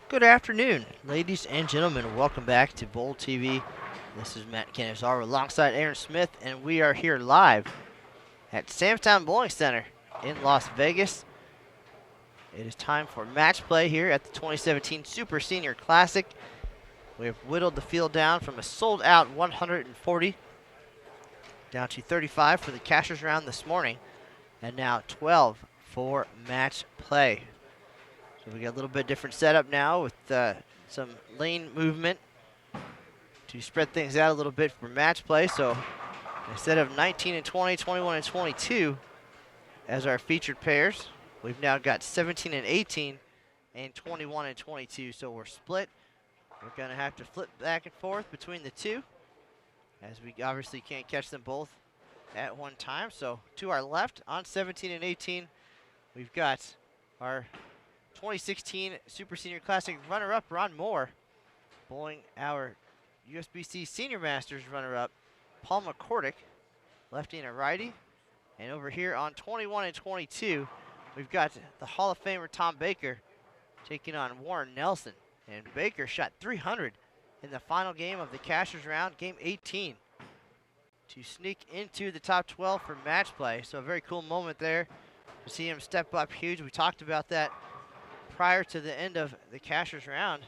Good afternoon, ladies and gentlemen. Welcome back to Bowl TV. This is Matt Canizaro alongside Aaron Smith, and we are here live at Samstown Bowling Center in Las Vegas. It is time for match play here at the 2017 Super Senior Classic. We have whittled the field down from a sold-out 140 down to 35 for the cashers round this morning, and now 12 for match play. So we got a little bit different setup now with some lane movement to spread things out a little bit for match play. So instead of 19 and 20, 21 and 22 as our featured pairs, we've now got 17 and 18 and 21 and 22. So we're split. We're going to have to flip back and forth between the two, as we obviously can't catch them both at one time. So to our left on 17 and 18, we've got our 2016 Super Senior Classic runner-up Ron Moore bowling our USBC Senior Masters runner-up Paul McCordick, lefty and a righty. And over here on 21 and 22, we've got the Hall of Famer Tom Baker taking on Warren Nelson. And Baker shot 300 in the final game of the cashers round, game 18, to sneak into the top 12 for match play. So a very cool moment there to see him step up huge. We talked about that prior to the end of the cashers round.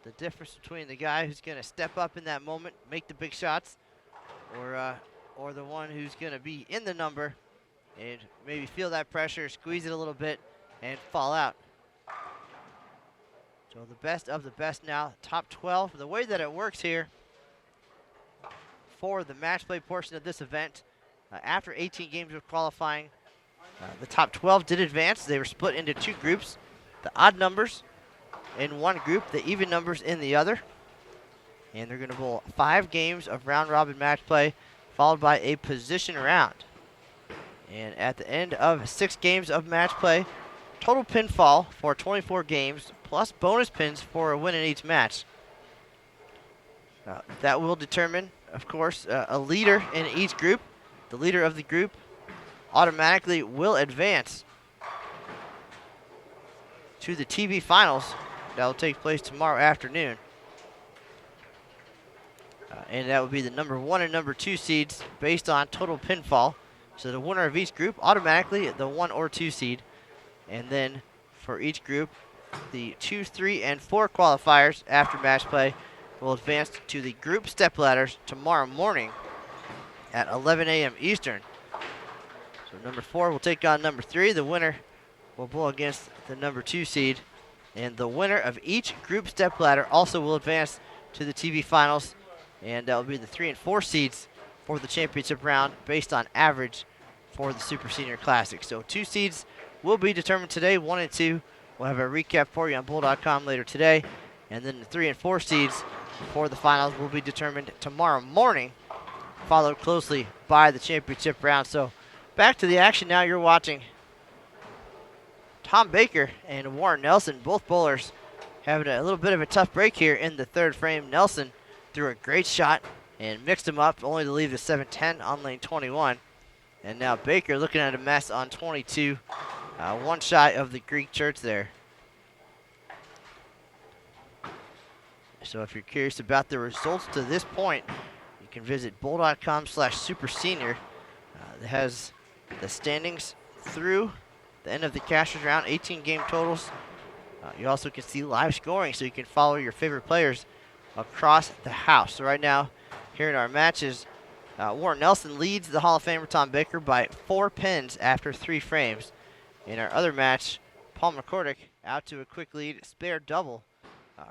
The difference between the guy who's going to step up in that moment, make the big shots, or the one who's going to be in the number and maybe feel that pressure, squeeze it a little bit, and fall out. So the best of the best now, top 12. The way that it works here for the match play portion of this event, after 18 games of qualifying, the top 12 did advance. They were split into two groups, the odd numbers in one group, the even numbers in the other. And they're going to bowl 5 games of round-robin match play, followed by a position round. And at the end of 6 games of match play, total pinfall for 24 games, plus bonus pins for a win in each match. That will determine, of course, a leader in each group. The leader of the group automatically will advance to the TV finals that will take place tomorrow afternoon. And that will be the number 1 and number 2 seeds based on total pinfall. So the winner of each group automatically the 1 or 2 seed. And then for each group, the 2, 3, and 4 qualifiers after match play will advance to the group stepladders tomorrow morning at 11 a.m. Eastern. So number 4 will take on number 3. The winner will bowl against the number 2 seed. And the winner of each group stepladder also will advance to the TV finals. And that will be the 3 and 4 seeds for the championship round based on average for the Super Senior Classic. So 2 seeds will be determined today, 1 and 2. We'll have a recap for you on Bowl.com later today. And then the 3 and 4 seeds for the finals will be determined tomorrow morning, followed closely by the championship round. So back to the action now. You're watching Tom Baker and Warren Nelson, both bowlers, having a little bit of a tough break here in the third frame. Nelson threw a great shot and mixed him up, only to leave the 7-10 on lane 21. And now Baker looking at a mess on 22. One shy of the Greek church there. So if you're curious about the results to this point, you can visit bowl.com/supersenior. It has the standings through the end of the cashers round, 18 game totals. You also can see live scoring, so you can follow your favorite players across the house. So right now, here in our matches, Warren Nelson leads the Hall of Famer Tom Baker by 4 pins after 3 frames. In our other match, Paul McCordick out to a quick lead, spare double.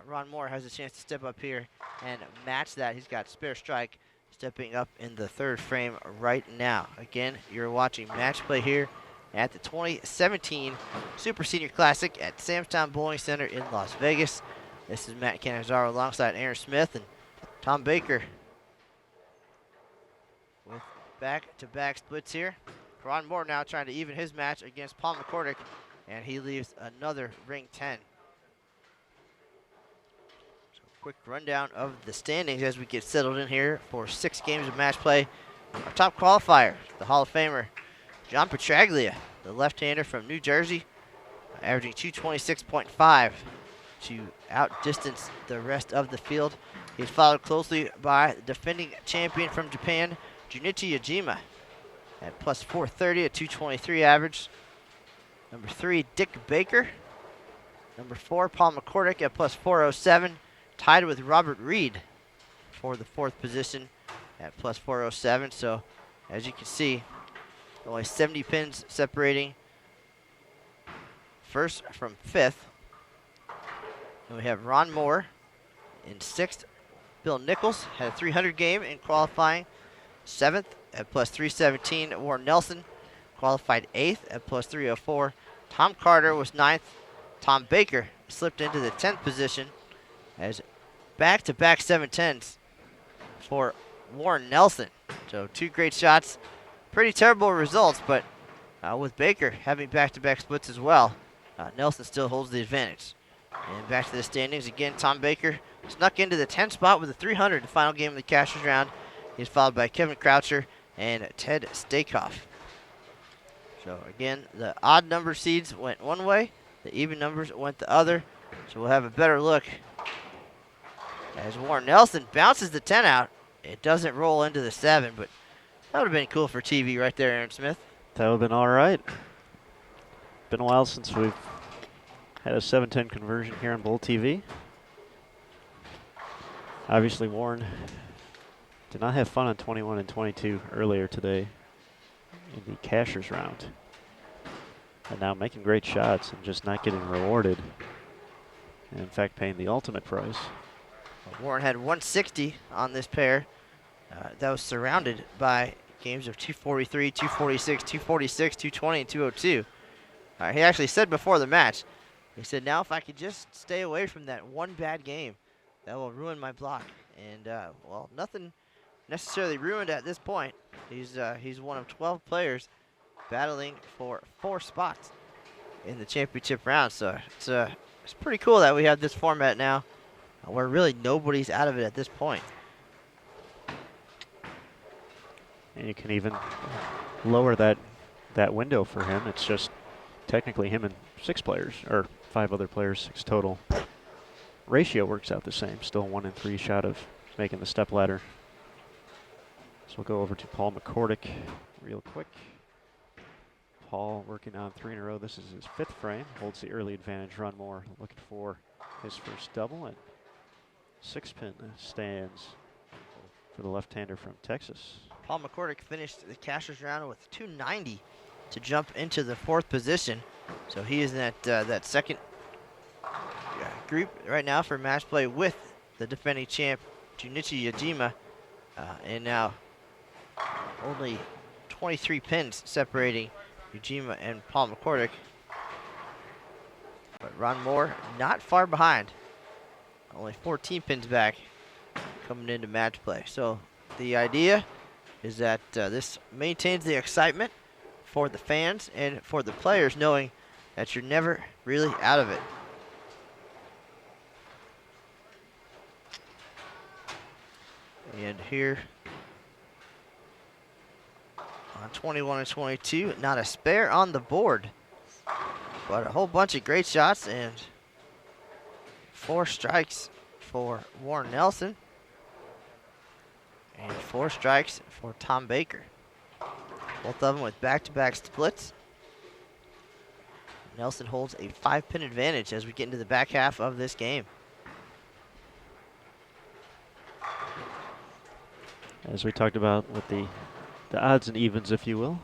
Ron Moore has a chance to step up here and match that. He's got spare strike stepping up in the third frame right now. Again, you're watching match play here at the 2017 Super Senior Classic at Samstown Bowling Center in Las Vegas. This is Matt Canizaro alongside Aaron Smith and Tom Baker with back-to-back splits here. Ron Moore now trying to even his match against Paul McCordick, and he leaves another ring 10. So quick rundown of the standings as we get settled in here for 6 games of match play. Our top qualifier, the Hall of Famer, John Petralia, the left-hander from New Jersey, averaging 226.5. to outdistance the rest of the field. He's followed closely by the defending champion from Japan, Junichi Yajima, at plus 430 at 223 average. Number 3, Dick Baker. Number 4, Paul McCordick at plus 407, tied with Robert Reed for the 4th position at plus 407. So, as you can see, only 70 pins separating 1st from 5th. And we have Ron Moore in 6th. Bill Nichols had a 300 game in qualifying. 7th at plus 317. Warren Nelson qualified 8th at plus 304. Tom Carter was 9th. Tom Baker slipped into the 10th position as back-to-back 710s for Warren Nelson. So 2 great shots. Pretty terrible results, but with Baker having back-to-back splits as well, Nelson still holds the advantage. And back to the standings again. Tom Baker snuck into the 10th spot with a 300 the final game of the Cashers round. He's followed by Kevin Croucher and Ted Stakoff. So again, the odd number seeds went one way, the even numbers went the other. So we'll have a better look as Warren Nelson bounces the 10 out. It doesn't roll into the 7, but that would have been cool for TV right there, Aaron Smith. That would have been all right. Been a while since we've had a 710 conversion here on Bull TV. Obviously, Warren did not have fun on 21 and 22 earlier today in the Cashers round. And now making great shots and just not getting rewarded. And in fact, paying the ultimate price. Warren had 160 on this pair. That was surrounded by games of 243, 246, 246, 220, and 202. He actually said before the match, he said, now if I could just stay away from that one bad game, that will ruin my block. And, well, nothing necessarily ruined at this point. He's one of 12 players battling for 4 spots in the championship round. So it's pretty cool that we have this format now where really nobody's out of it at this point. And you can even lower that window for him. It's just technically him and 6 players, or 5 other players, 6 total. Ratio works out the same. Still 1 in 3 shot of making the step ladder. So we'll go over to Paul McCordick real quick. Paul working on 3 in a row. This is his 5th frame. Holds the early advantage. Ron Moore looking for his first double, and 6-pin stands for the left-hander from Texas. Paul McCordick finished the Cashers round with 290 to jump into the 4th position. So he is in that second group right now for match play with the defending champ, Junichi Yajima. And now only 23 pins separating Yajima and Paul McCordick. But Ron Moore not far behind. Only 14 pins back coming into match play. So the idea is that this maintains the excitement for the fans and for the players, knowing that you're never really out of it. And here on 21 and 22, not a spare on the board, but a whole bunch of great shots and 4 strikes for Warren Nelson and 4 strikes for Tom Baker. Both of them with back-to-back splits. Nelson holds a 5-pin advantage as we get into the back half of this game. As we talked about with the odds and evens, if you will.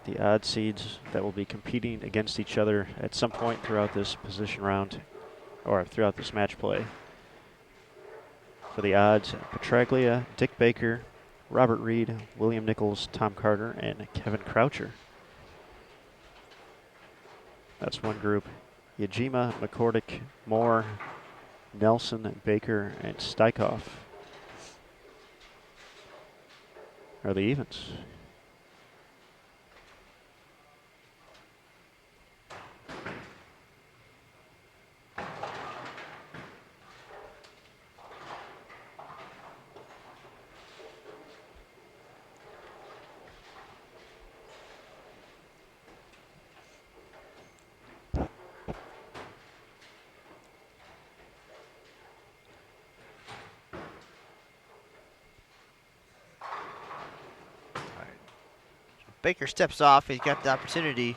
The odd seeds that will be competing against each other at some point throughout this position round, or throughout this match play. For the odds, Petralia, Dick Baker, Robert Reed, William Nichols, Tom Carter, and Kevin Croucher. That's one group. Yajima, McCordick, Moore, Nelson, Baker, and Stakoff are the evens. Baker steps off. He's got the opportunity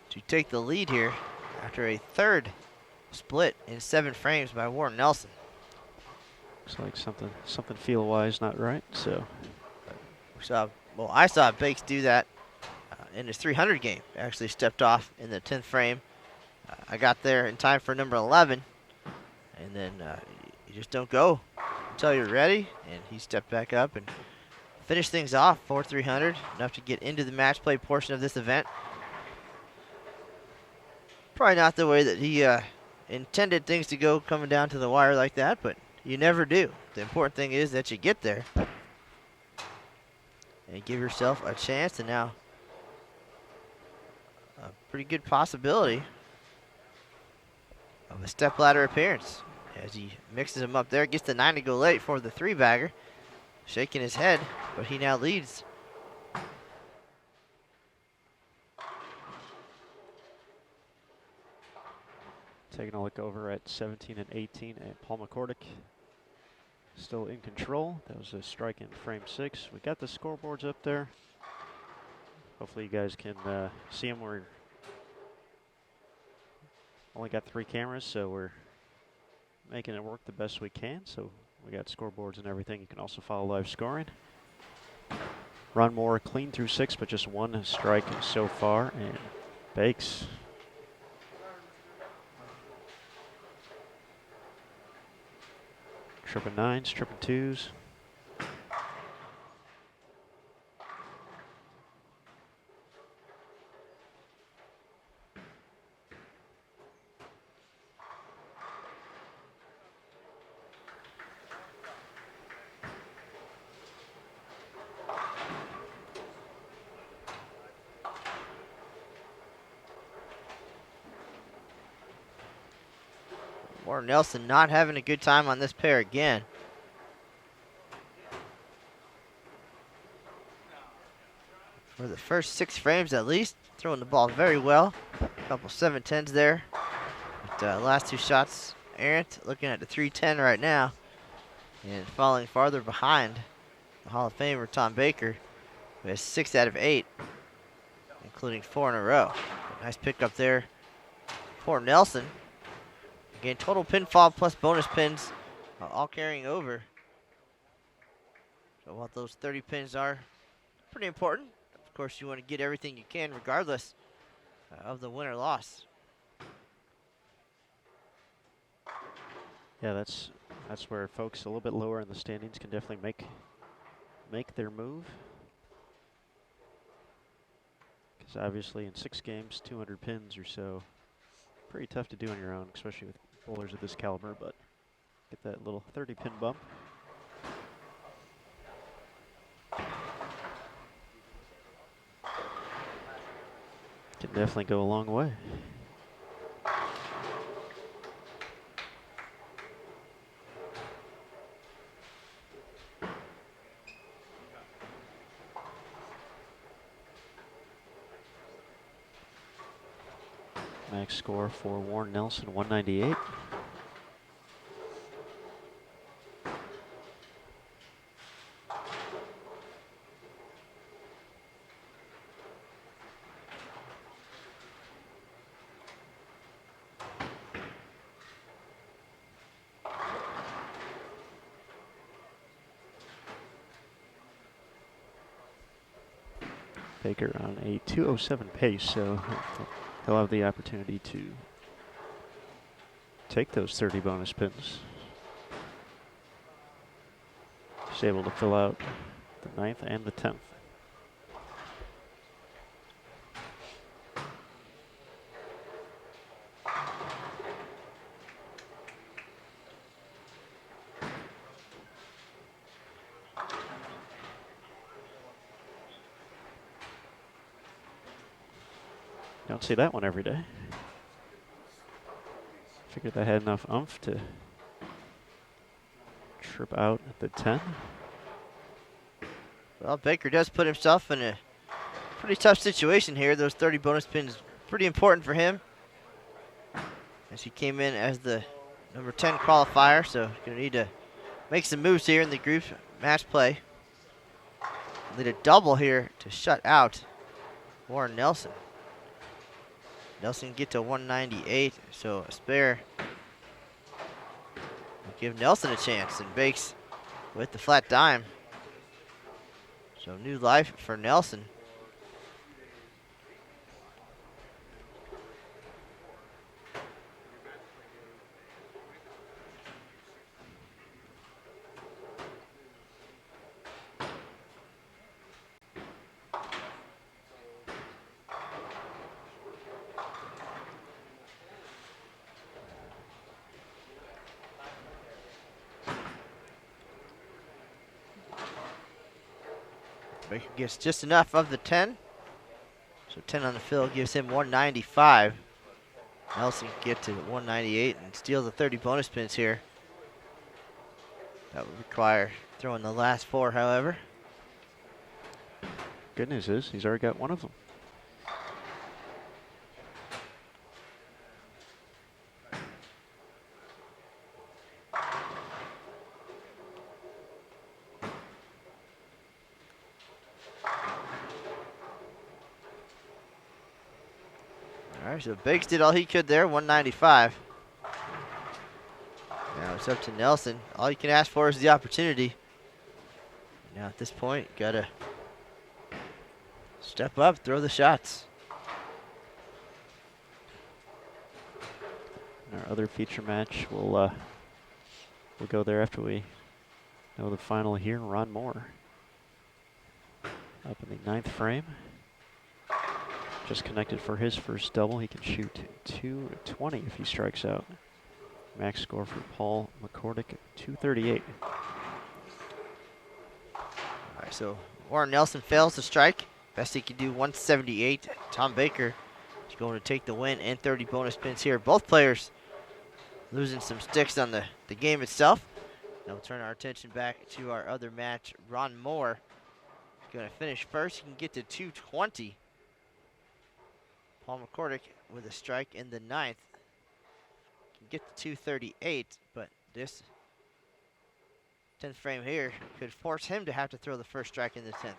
to take the lead here after a third split in 7 frames by Warren Nelson. Looks like something feel-wise not right. So, I saw Bakes do that in his 300 game. Actually stepped off in the 10th frame. I got there in time for number 11, and then you just don't go until you're ready. And he stepped back up and finished things off for 300, enough to get into the match play portion of this event. Probably not the way that he intended things to go, coming down to the wire like that, but you never do. The important thing is that you get there and give yourself a chance, and now a pretty good possibility of a stepladder appearance as he mixes them up there. Gets the 9 to go late for the 3-bagger. Shaking his head, but he now leads. Taking a look over at 17 and 18, and Paul McCordick still in control. That was a strike in frame 6. We got the scoreboards up there. Hopefully you guys can see them. We're only got 3 cameras, so we're making it work the best we can. So we got scoreboards and everything. You can also follow live scoring. Ron Moore clean through 6, but just 1 strike so far, and Bakes. Tripping 9s, tripping 2s. Warren Nelson not having a good time on this pair again. For the first 6 frames at least, throwing the ball very well. A couple 7-10s there. But last 2 shots errant. Looking at the 310 right now. And falling farther behind the Hall of Famer Tom Baker, who has 6 out of 8, including 4 in a row. Nice pickup there for Nelson. Again, total pinfall plus bonus pins, all carrying over. So what those 30 pins are, pretty important. Of course, you want to get everything you can regardless of the win or loss. Yeah, that's where folks a little bit lower in the standings can definitely make their move. Because obviously in 6 games, 200 pins or so, pretty tough to do on your own, especially with bowlers of this caliber, but get that little 30 pin bump. Can definitely go a long way. Max score for Warren Nelson, 198. Baker on a 207 pace, so he'll have the opportunity to take those 30 bonus pins. He's able to fill out the 9th and the 10th. Don't see that one every day. Figured I had enough oomph to trip out at the 10. Well, Baker does put himself in a pretty tough situation here. Those 30 bonus pins pretty important for him, as he came in as the number 10 qualifier, so he's going to need to make some moves here in the group match play. Need a double here to shut out Warren Nelson. Nelson can get to 198, so a spare will give Nelson a chance, and Bakes with the flat dime. So new life for Nelson. Baker gets just enough of the 10. So 10 on the field gives him 195. Nelson can get to 198 and steal the 30 bonus pins here. That would require throwing the last 4, however. Good news is he's already got one of them. All right, so Biggs did all he could there, 195. Now it's up to Nelson. All you can ask for is the opportunity. Now at this point, gotta step up, throw the shots. In our other feature match, we'll go there after we know the final here. Ron Moore up in the 9th frame. Just connected for his first double. He can shoot 220 if he strikes out. Max score for Paul McCordick, 238. All right, so Warren Nelson fails to strike. Best he can do, 178. Tom Baker is going to take the win and 30 bonus pins here. Both players losing some sticks on the game itself. Now we'll turn our attention back to our other match. Ron Moore is going to finish first. He can get to 220. Paul McCordick with a strike in the 9th. Can get to 238, but this 10th frame here could force him to have to throw the first strike in the 10th.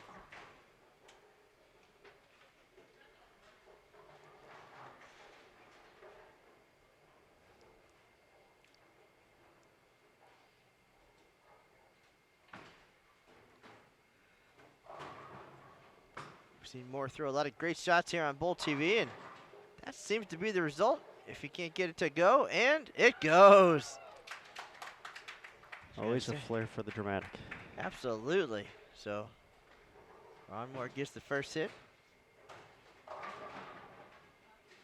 We've seen Moore throw a lot of great shots here on Bowl TV, and that seems to be the result. If he can't get it to go, and it goes. Always a flair for the dramatic. Absolutely. So Ron Moore gets the first hit.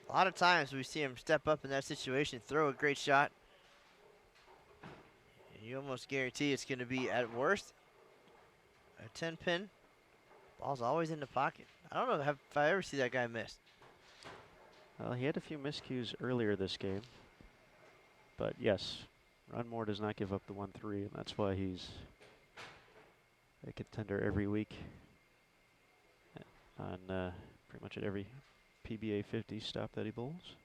A lot of times we see him step up in that situation, throw a great shot, and you almost guarantee it's going to be, at worst, a 10 pin. Ball's always in the pocket. I don't know if I ever see that guy miss. Well, he had a few miscues earlier this game. But yes, Ron Moore does not give up the 1-3, and that's why he's a contender every week on pretty much at every PBA 50 stop that he bowls.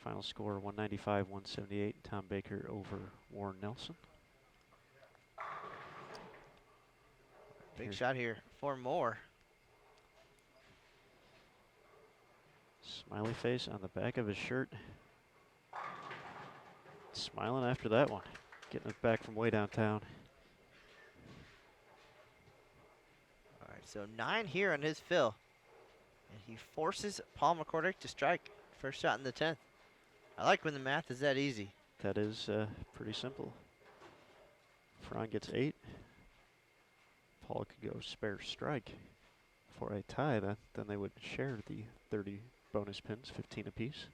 Final score 195-178. Tom Baker over Warren Nelson. Big shot here for Moore. Smiley face on the back of his shirt. Smiling after that one. Getting it back from way downtown. All right, so 9 here on his fill. And he forces Paul McCordick to strike. First shot in the 10th. I like when the math is that easy. That is pretty simple. If Ron gets 8, Paul could go spare strike. For a tie, then they would share the 30 bonus pins, 15 apiece.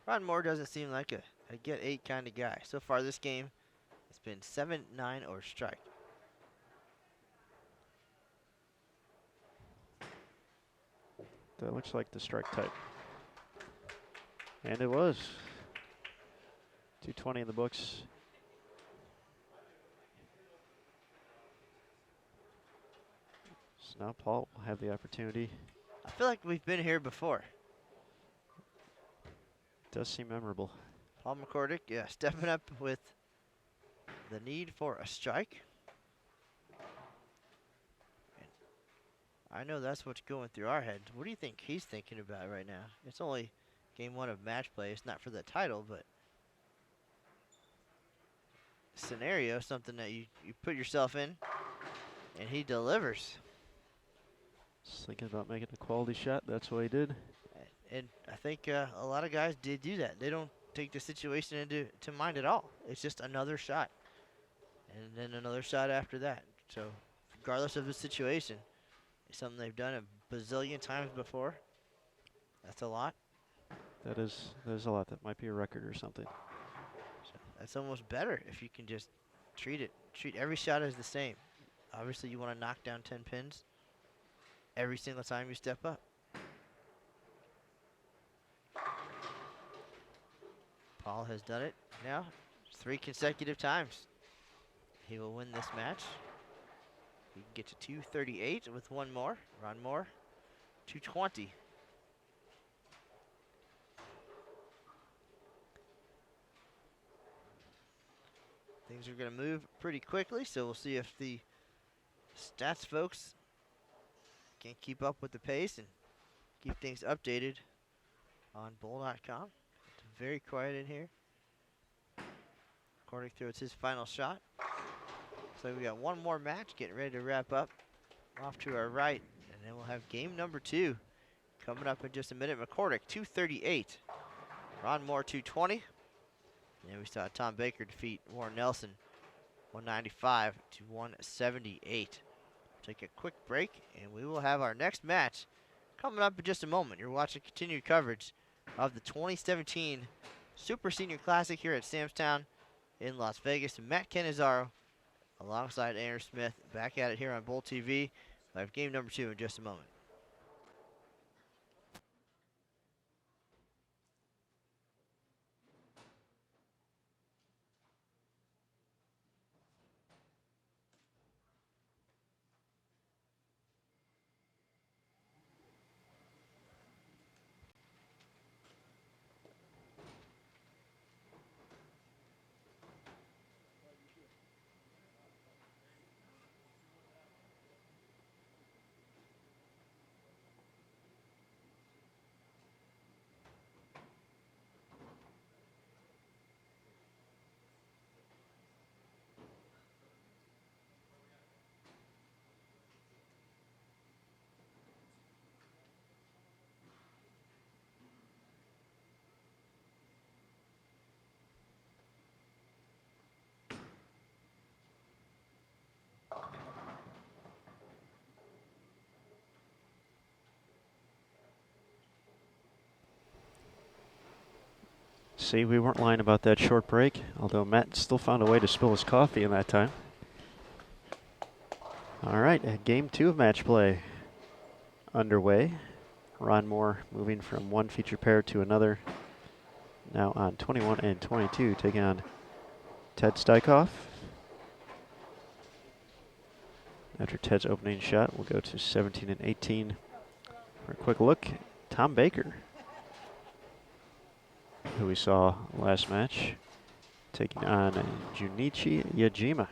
Ron Moore doesn't seem like a get 8 kind of guy. So far this game, it's been 7, 9, or strike. That looks like the strike type. And it was. 220 in the books. So now Paul will have the opportunity. I feel like we've been here before. Does seem memorable. Paul McCordick, yeah, stepping up with the need for a strike. And I know that's what's going through our heads. What do you think he's thinking about right now? It's only game 1 of match play. It's not for the title, but scenario, something that you put yourself in, and he delivers. Just thinking about making a quality shot. That's what he did. And I think a lot of guys did do that. They don't take the situation into mind at all. It's just another shot, and then another shot after that. So regardless of the situation, it's something they've done a bazillion times before. That's a lot. That is a lot. That might be a record or something. So that's almost better if you can just treat every shot as the same. Obviously, you want to knock down 10 pins every single time you step up. Paul has done it now 3 consecutive times. He will win this match. He can get to 238 with one more. Ron Moore, 220. Things are going to move pretty quickly, so we'll see if the stats folks can keep up with the pace and keep things updated on bowl.com. It's very quiet in here. Cordick throws his final shot. So we got one more match getting ready to wrap up. Off to our right, and then we'll have game number 2 coming up in just a minute. McCordick, 238. Ron Moore, 220. And we saw Tom Baker defeat Warren Nelson, 195 to 178. Take a quick break, and we will have our next match coming up in just a moment. You're watching continued coverage of the 2017 Super Senior Classic here at Samstown in Las Vegas. And Matt Canizaro alongside Aaron Smith back at it here on Bowl TV. I have game number 2 in just a moment. See, we weren't lying about that short break, although Matt still found a way to spill his coffee in that time. All right, game 2 of match play underway. Ron Moore moving from one feature pair to another. Now on 21 and 22, taking on Ted Steichoff. After Ted's opening shot, we'll go to 17 and 18. For a quick look, Tom Baker, who we saw last match, taking on Junichi Yajima.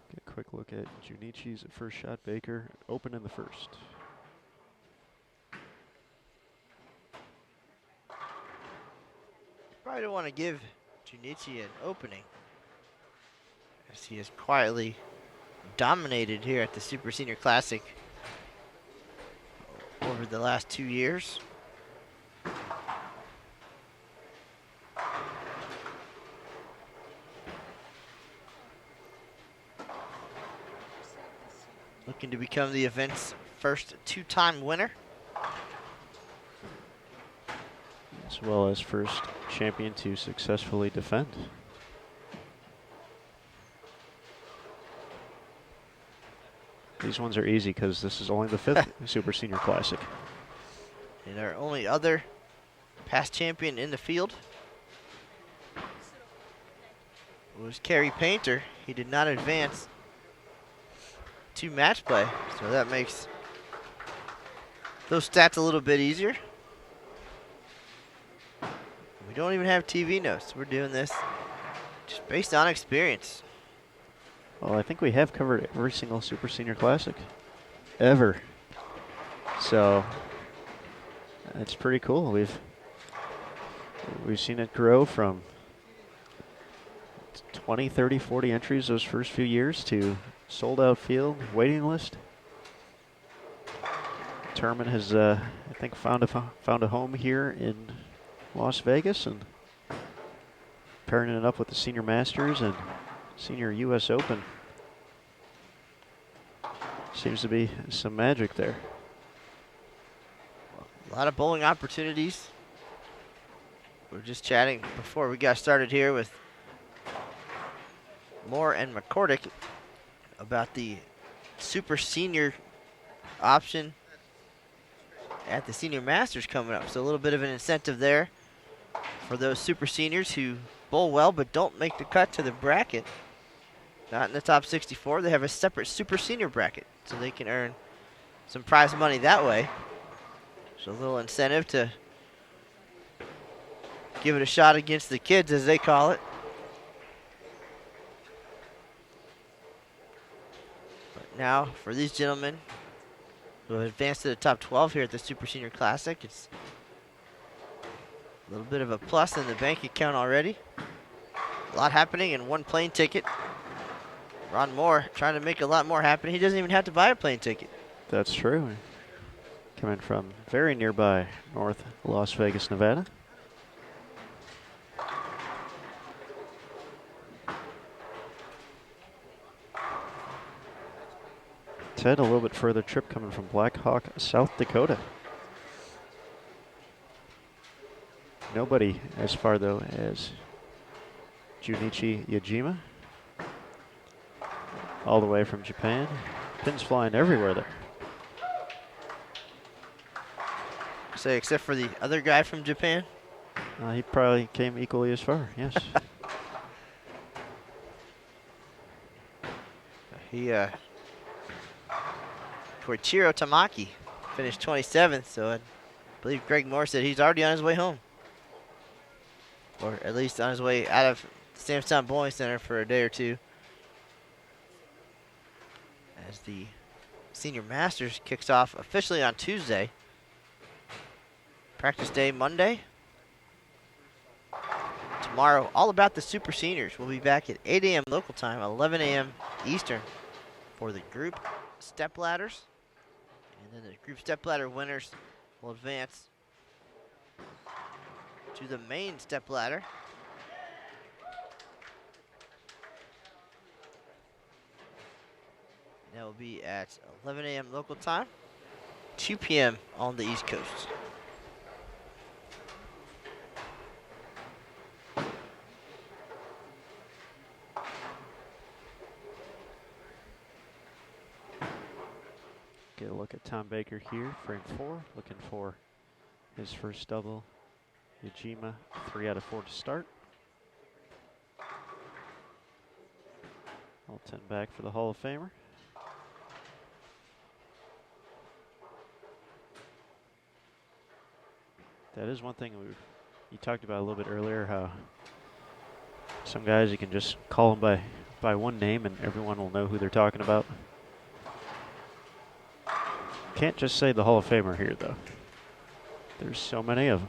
Get a quick look at Junichi's first shot. Baker open in the first. Probably don't want to give Junichi an opening, as he has quietly dominated here at the Super Senior Classic over the last 2 years. Looking to become the event's first 2-time winner, as well as first champion to successfully defend. These ones are easy because this is only the 5th Super Senior Classic. And our only other past champion in the field was Kerry Painter. He did not advance to match play, so that makes those stats a little bit easier. We don't even have TV notes. We're doing this just based on experience. Well, I think we have covered every single Super Senior Classic ever. So it's pretty cool. We've seen it grow from 20, 30, 40 entries those first few years to sold out field, waiting list. The tournament has, I think, found a home here in Las Vegas and pairing it up with the Senior Masters and Senior US Open. Seems to be some magic there. A lot of bowling opportunities. We were just chatting before we got started here with Moore and McCordick about the Super Senior option at the Senior Masters coming up. So a little bit of an incentive there for those Super Seniors who bowl well but don't make the cut to the bracket. Not in the top 64. They have a separate Super Senior bracket, so they can earn some prize money that way. So a little incentive to give it a shot against the kids, as they call it. But now, for these gentlemen who have advanced to the top 12 here at the Super Senior Classic, it's a little bit of a plus in the bank account already. A lot happening in one plane ticket. Ron Moore trying to make a lot more happen. He doesn't even have to buy a plane ticket. That's true. Coming from very nearby North Las Vegas, Nevada. Ted, a little bit further trip coming from Black Hawk, South Dakota. Nobody as far, though, as Junichi Yajima. All the way from Japan. Pins flying everywhere there. Say, except for the other guy from Japan? He probably came equally as far, yes. Koichiro Tamaki finished 27th, so I believe Greg Moore said he's already on his way home. Or at least on his way out of Samstown Bowling Center for a day or two. As the Senior Masters kicks off officially on Tuesday. Practice day Monday. Tomorrow, all about the Super Seniors. We'll be back at 8 a.m. local time, 11 a.m. Eastern for the group step ladders. And then the group step ladder winners will advance to the main step ladder. That will be at 11 a.m. local time, 2 p.m. on the East Coast. Get a look at Tom Baker here, frame 4, looking for his first double. Yajima, 3 out of 4 to start. All 10 back for the Hall of Famer. That is one thing you talked about a little bit earlier, how some guys you can just call them by one name and everyone will know who they're talking about. Can't just say the Hall of Famer here, though. There's so many of them.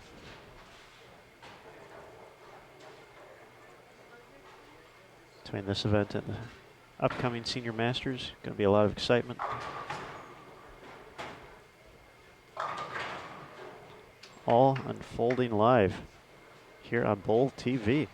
Between this event and the upcoming Senior Masters, going to be a lot of excitement. All unfolding live here on Bowl TV.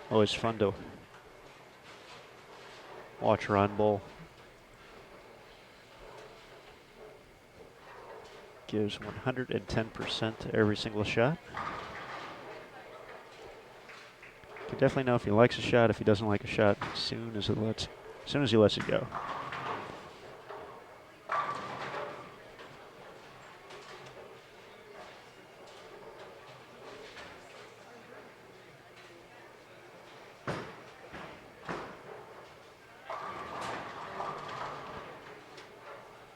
Always fun to watch Ron Bull. Gives 110% to every single shot. You can definitely know if he likes a shot, if he doesn't like a shot, as soon as he lets it go.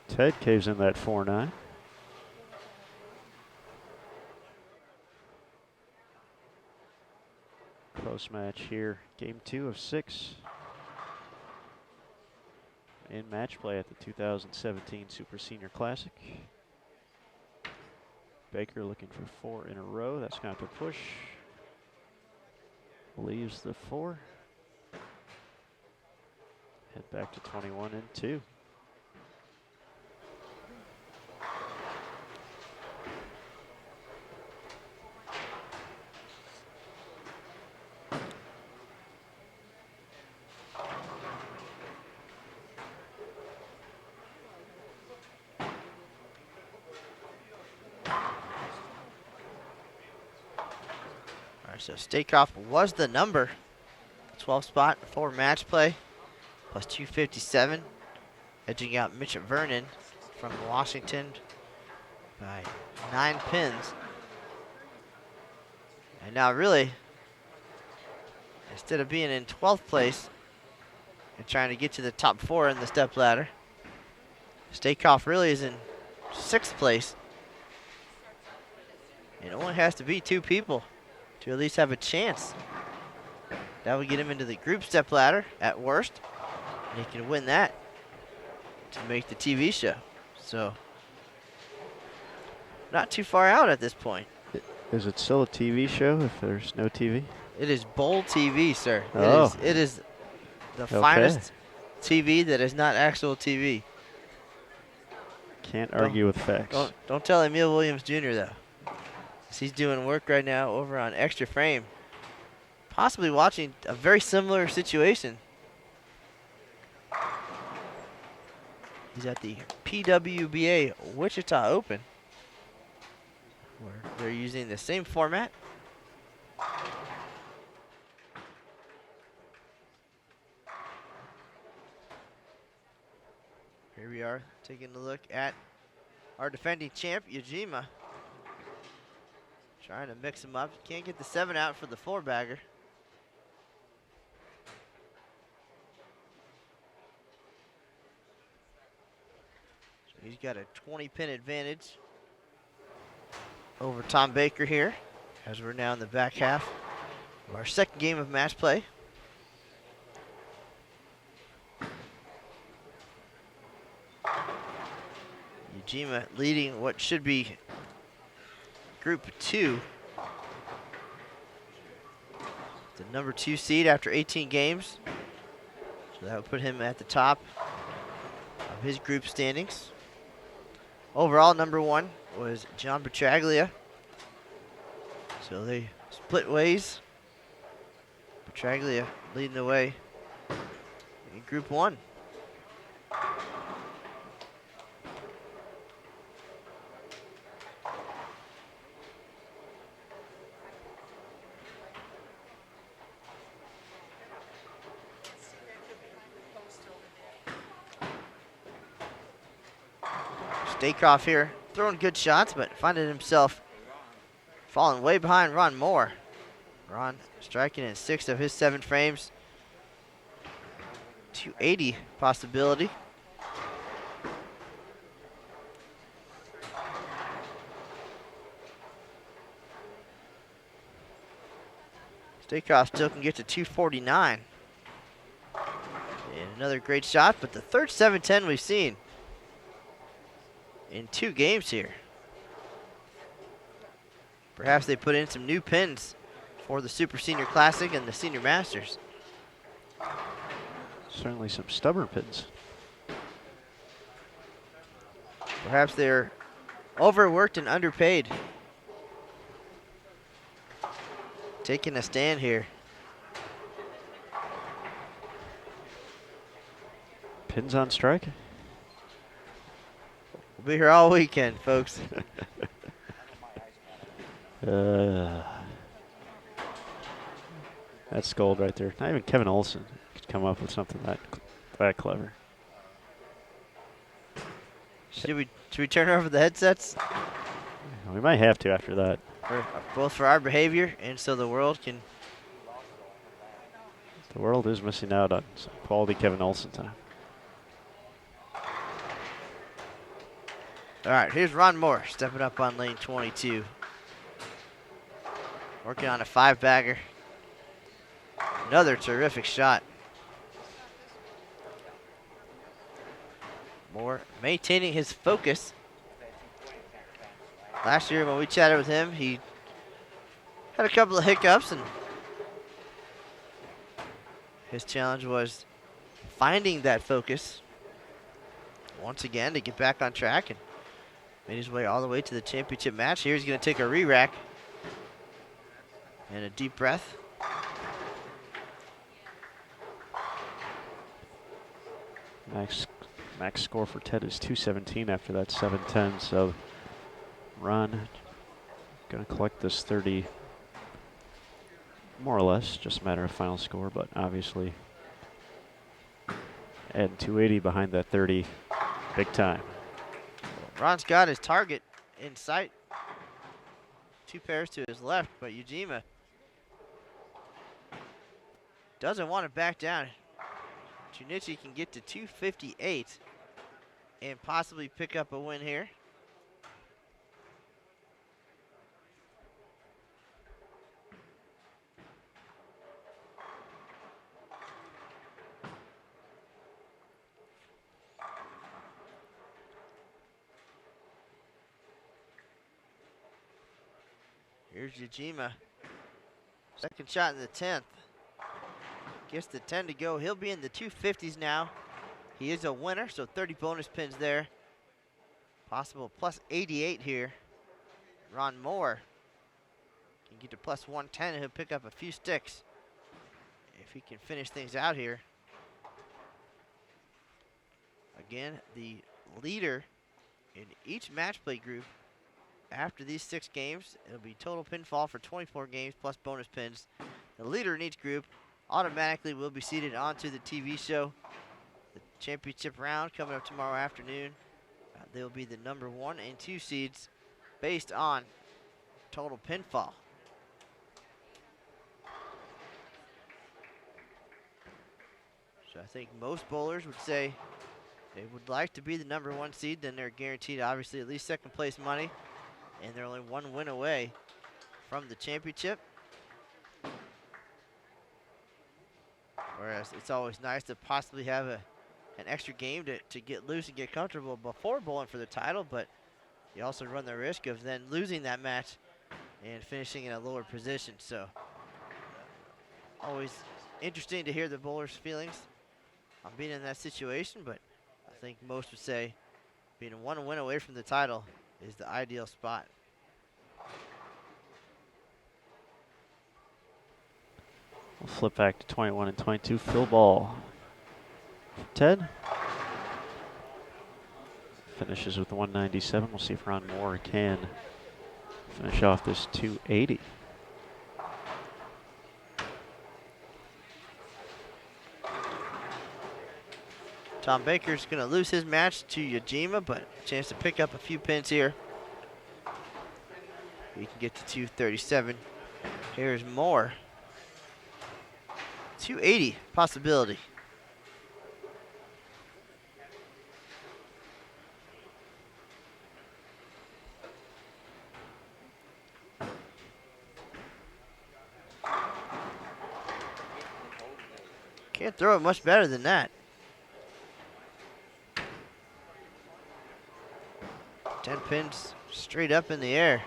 Ted caves in that 4-9. Close match here. Game 2 of 6 in match play at the 2017 Super Senior Classic. Baker looking for 4 in a row. That's going to push. Leaves the 4. Head back to 21 and 2. So Stakeoff was the number. 12 spot for match play. Plus 257. Edging out Mitch Vernon from Washington by 9 pins. And now really, instead of being in 12th place and trying to get to the top 4 in the step ladder, Stakeoff really is in 6th place. It only has to be 2 people to at least have a chance. That would get him into the group step ladder at worst. And he can win that to make the TV show. So, not too far out at this point. Is it still a TV show if there's no TV? It is Bowl TV, sir. Oh. It is the finest TV that is not actual TV. Can't argue with facts. Don't tell Emil Williams Jr. though. He's doing work right now over on Extra Frame. Possibly watching a very similar situation. He's at the PWBA Wichita Open, where they're using the same format. Here we are taking a look at our defending champ, Ujima. Trying to mix him up. Can't get the 7 out for the 4-bagger. So he's got a 20-pin advantage over Tom Baker here, as we're now in the back half of our second game of match play. Ujima leading what should be Group 2. The number 2 seed after 18 games. So that would put him at the top of his group standings. Overall, number 1 was John Petralia. So they split ways. Petralia leading the way in Group 1. Stakeoff here, throwing good shots, but finding himself falling way behind Ron Moore. Ron striking in 6 of his 7 frames. 280 possibility. Stakeoff still can get to 249. And another great shot, but the third 710 we've seen in 2 games here. Perhaps they put in some new pins for the Super Senior Classic and the Senior Masters. Certainly some stubborn pins. Perhaps they're overworked and underpaid. Taking a stand here. Pins on strike. We'll be here all weekend, folks. That's gold right there. Not even Kevin Olson could come up with something that clever. Should we turn over the headsets? We might have to after that. Both for our behavior and so the world can. The world is missing out on some quality Kevin Olson time. All right, here's Ron Moore stepping up on lane 22. Working on a 5-bagger. Another terrific shot. Moore maintaining his focus. Last year when we chatted with him, he had a couple of hiccups, and his challenge was finding that focus once again to get back on track, and made his way all the way to the championship match. Here he's going to take a re-rack and a deep breath. Max score for Ted is 217 after that 710, so Ron gonna collect this 30 more or less, just a matter of final score, but obviously adding 280 behind that 30, big time. Ron's got his target in sight. 2 pairs to his left, but Ujima doesn't want to back down. Junichi can get to 258 and possibly pick up a win here. Here's Ujima. Second shot in the 10th. Gets the 10 to go. He'll be in the 250s now. He is a winner, so 30 bonus pins there. Possible plus 88 here. Ron Moore can get to plus 110 and he'll pick up a few sticks if he can finish things out here. Again, the leader in each match play group after these 6 games, it'll be total pinfall for 24 games plus bonus pins. The leader in each group automatically will be seated onto the TV show. The championship round coming up tomorrow afternoon. They'll be the number 1 and 2 seeds based on total pinfall. So I think most bowlers would say they would like to be the number 1 seed, then they're guaranteed obviously at least second place money, and they're only 1 win away from the championship. Whereas it's always nice to possibly have an extra game to get loose and get comfortable before bowling for the title, but you also run the risk of then losing that match and finishing in a lower position. So always interesting to hear the bowlers' feelings on being in that situation, but I think most would say being 1 win away from the title is the ideal spot. We'll flip back to 21 and 22. Phil Ball. Ted finishes with 197. We'll see if Ron Moore can finish off this 280. Tom Baker's going to lose his match to Ujima, but a chance to pick up a few pins here. He can get to 237. Here's Moore. 280 possibility. Can't throw it much better than that. 10 pins straight up in the air.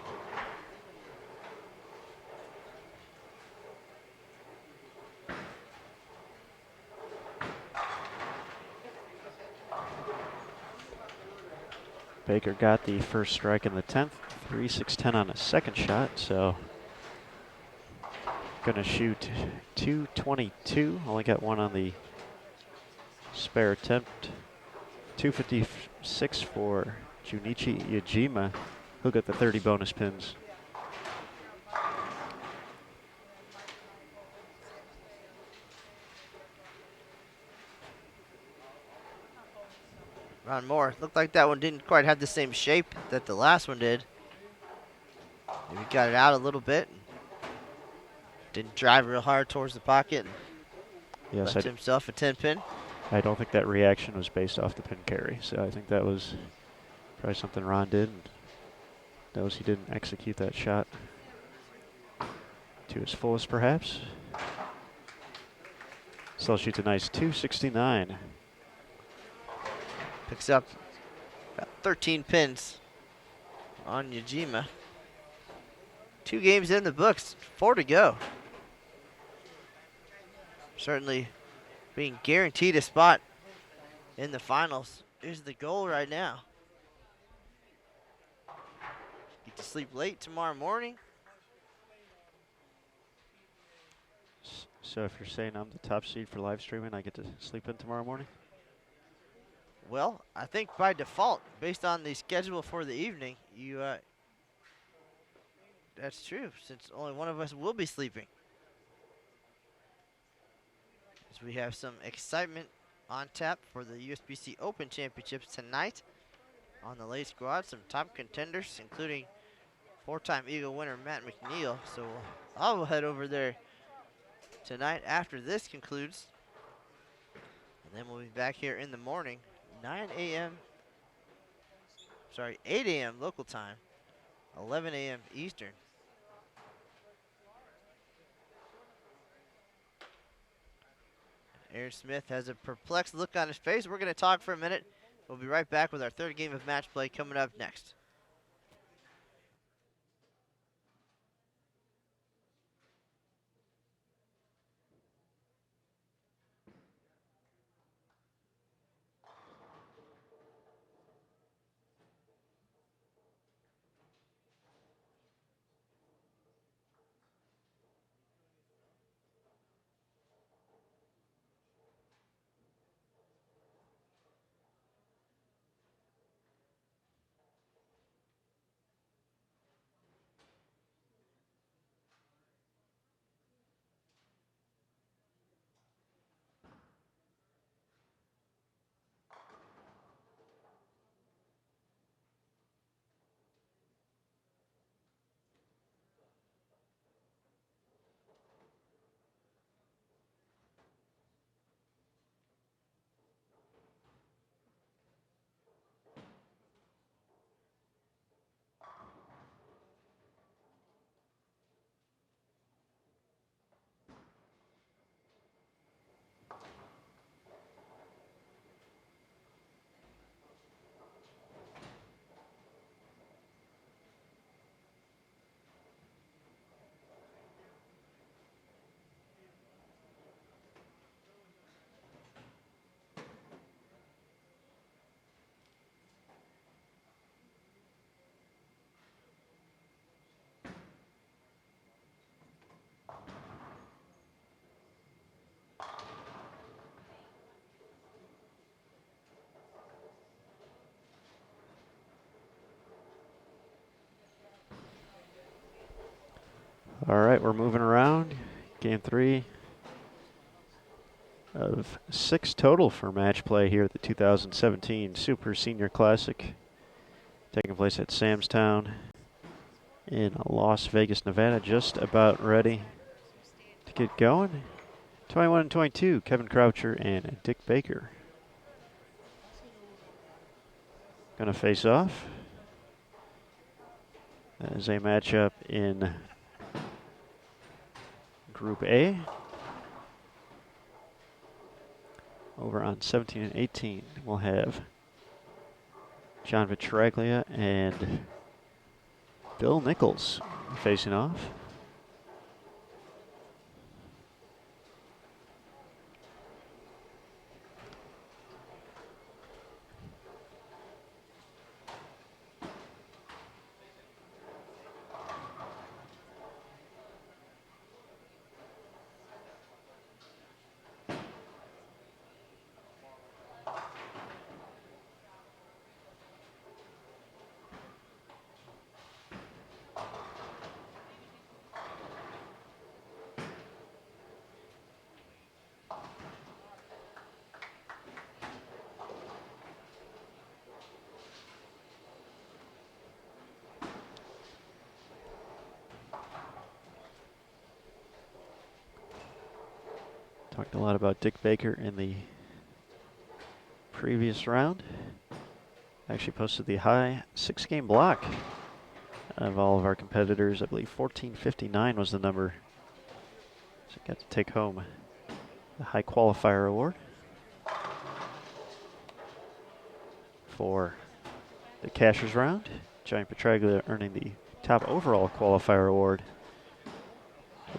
Baker got the first strike in the 10th, 3-6-10 on a second shot, so gonna shoot 222. Only got one on the Spare attempt. 256 for Junichi Yajima. He'll get the 30 bonus pins. Round more. Looked like that one didn't quite have the same shape that the last one did. Maybe got it out a little bit. Didn't drive real hard towards the pocket. Yes, Left himself a 10 pin. I don't think that reaction was based off the pin carry. So I think that was probably something Ron did. And knows he didn't execute that shot to his fullest, perhaps. Still shoots a nice 269. Picks up about 13 pins on Yajima. 2 games in the books, 4 to go. Certainly being guaranteed a spot in the finals is the goal right now. Get to sleep late tomorrow morning. So if you're saying I'm the top seed for live streaming, I get to sleep in tomorrow morning? Well, I think by default, based on the schedule for the evening, that's true, since only one of us will be sleeping. As we have some excitement on tap for the USBC Open Championships tonight on the late squad. Some top contenders, including 4-time Eagle winner Matt McNeil. So I'll head over there tonight after this concludes. And then we'll be back here in the morning, 8 a.m. local time, 11 a.m. Eastern. Aaron Smith has a perplexed look on his face. We're going to talk for a minute. We'll be right back with our third game of match play coming up next. All right, we're moving around. Game 3 of 6 total for match play here at the 2017 Super Senior Classic, taking place at Sam's Town in Las Vegas, Nevada. Just about ready to get going. 21 and 22, Kevin Croucher and Dick Baker going to face off as a matchup in Group A. Over on 17 and 18, we'll have John Petralia and Bill Nichols facing off. Talked a lot about Dick Baker in the previous round. Actually posted the high 6-game block of all of our competitors. I believe 1459 was the number. So got to take home the high qualifier award for the Cashers round. Giant Petralia earning the top overall qualifier award,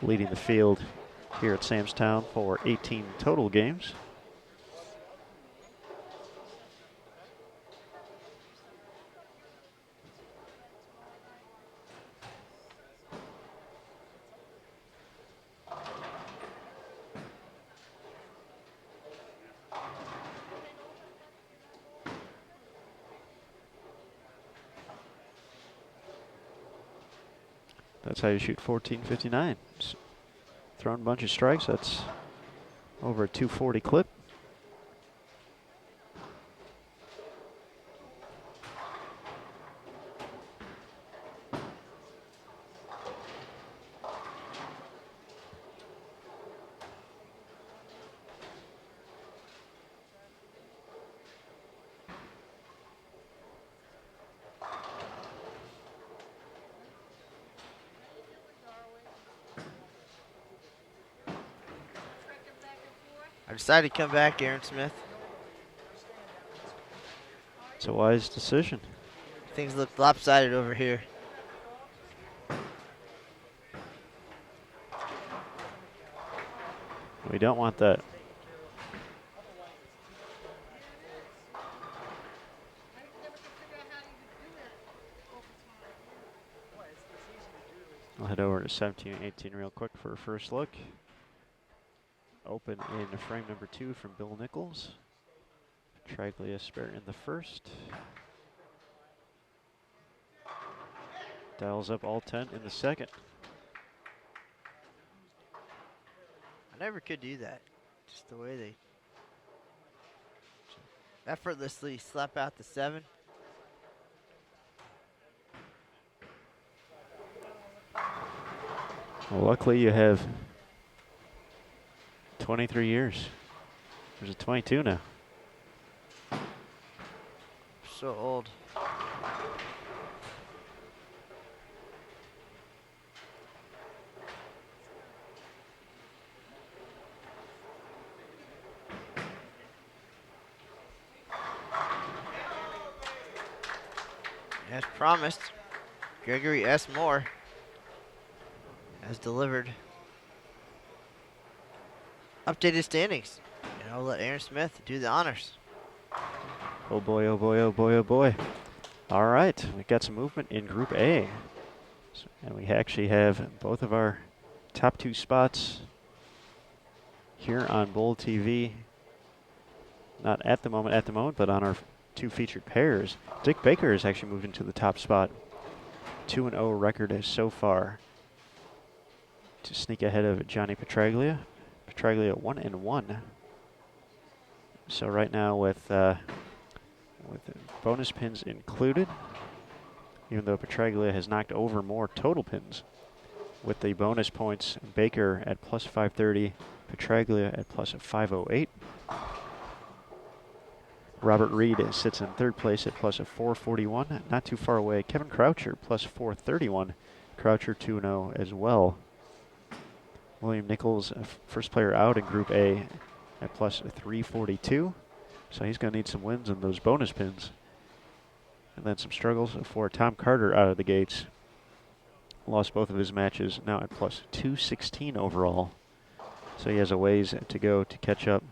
leading the field here at Samstown for 18 total games. That's how you shoot 1459. Thrown a bunch of strikes. That's over a 240 clip. I decided to come back, Aaron Smith. It's a wise decision. Things look lopsided over here. We don't want that. I'll head over to 17 and 18 real quick for a first look. Open in frame number 2 from Bill Nichols. Petralia spare in the first. Dials up all 10 in the second. I never could do that. Just the way they effortlessly slap out the 7. Well, luckily you have 23 years. There's a 22 now. So old. As promised, Gregory S. Moore has delivered updated standings. And I'll let Aaron Smith do the honors. Oh boy, oh boy, oh boy, oh boy. All right, we got some movement in Group A. And we actually have both of our top 2 spots here on Bowl TV. Not at the moment, but on our 2 featured pairs. Dick Baker has actually moved into the top spot. 2-0 record is so far to sneak ahead of Johnny Petralia. Petralia 1-1. So right now with bonus pins included, even though Petralia has knocked over more total pins, with the bonus points, Baker at plus 530, Petralia at plus 508. Robert Reed sits in third place at plus 441, not too far away. Kevin Croucher plus 431, Croucher 2-0 as well. William Nichols, first player out in Group A at plus 342. So he's going to need some wins in those bonus pins. And then some struggles for Tom Carter out of the gates. Lost both of his matches, now at plus 216 overall. So he has a ways to go to catch up.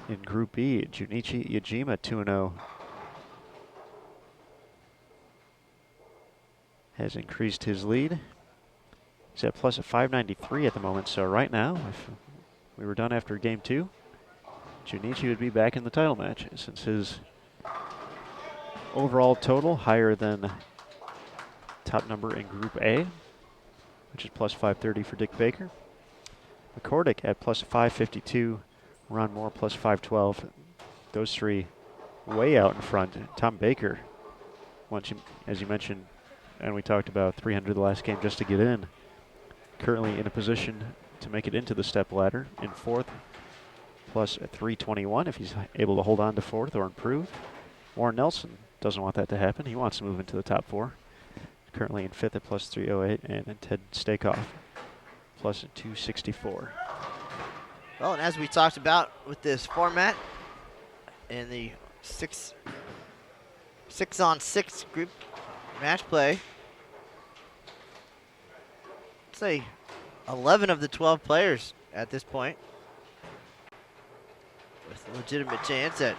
In Group B, Junichi Yajima 2-0 has increased his lead. He's at plus 593 at the moment, so right now, if we were done after Game 2, Junichi would be back in the title match since his overall total higher than top number in Group A, which is plus 530 for Dick Baker. McCordick at plus 552, Ron Moore plus 512. Those three way out in front. Tom Baker, as you mentioned, and we talked about 300 the last game just to get in, currently in a position to make it into the step ladder in fourth, plus a 321 if he's able to hold on to fourth or improve. Warren Nelson doesn't want that to happen. He wants to move into the top 4. Currently in fifth at plus 308, and then Ted Stakeoff plus a 264. Well, and as we talked about with this format in the 6-on-6 group match play, let's say 11 of the 12 players at this point with a legitimate chance at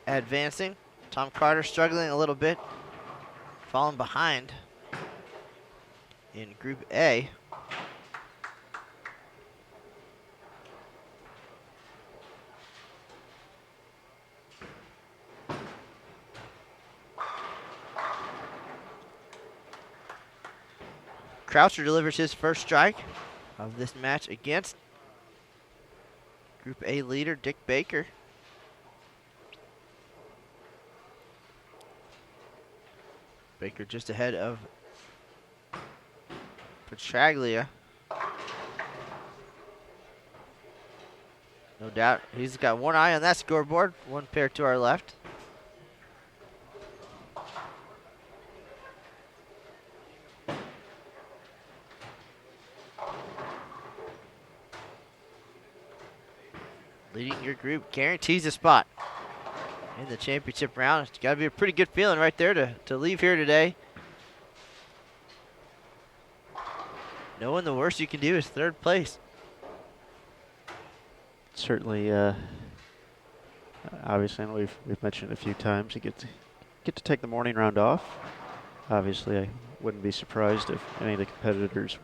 advancing. Tom Carter struggling a little bit, falling behind in Group A. Croucher delivers his first strike of this match against Group A leader Dick Baker. Baker just ahead of Petralia. No doubt he's got one eye on that scoreboard, one pair to our left. Leading your group guarantees a spot in the championship round. It's got to be a pretty good feeling right there to leave here today, knowing the worst you can do is third place. Certainly, obviously, and we've mentioned it a few times, you get to take the morning round off. Obviously, I wouldn't be surprised if any of the competitors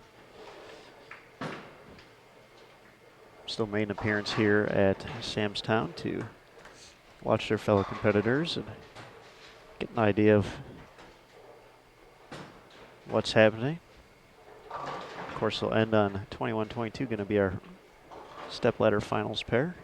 still made an appearance here at Sam's Town to watch their fellow competitors and get an idea of what's happening. Of course, they'll end on 21-22, going to be our stepladder finals pair.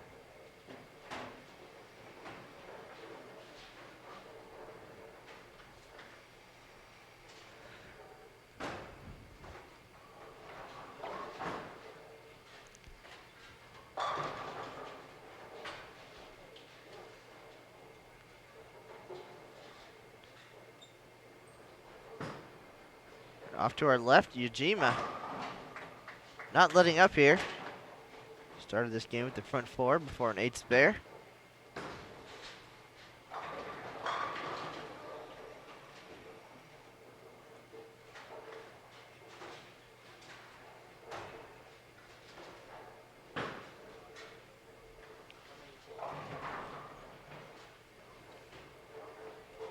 Off to our left, Ujima. Not letting up here. Started this game with the front 4 before an 8 spare.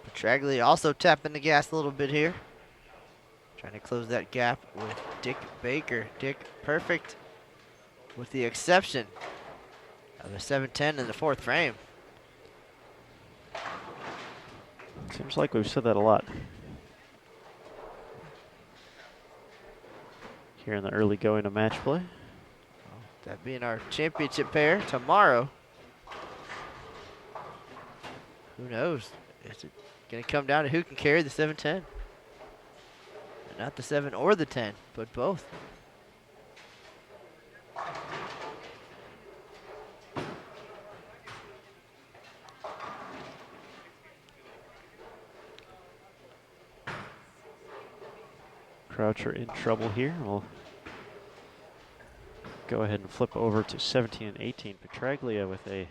Petralia also tapping the gas a little bit here. Trying to close that gap with Dick Baker. Dick perfect with the exception of a 710 in the 4th frame. Seems like we've said that a lot here in the early going of match play. That being our championship pair tomorrow. Who knows? Is it going to come down to who can carry the 710? Not the 7 or the 10, but both. Croucher in trouble here. We'll go ahead and flip over to 17 and 18. Petralia with a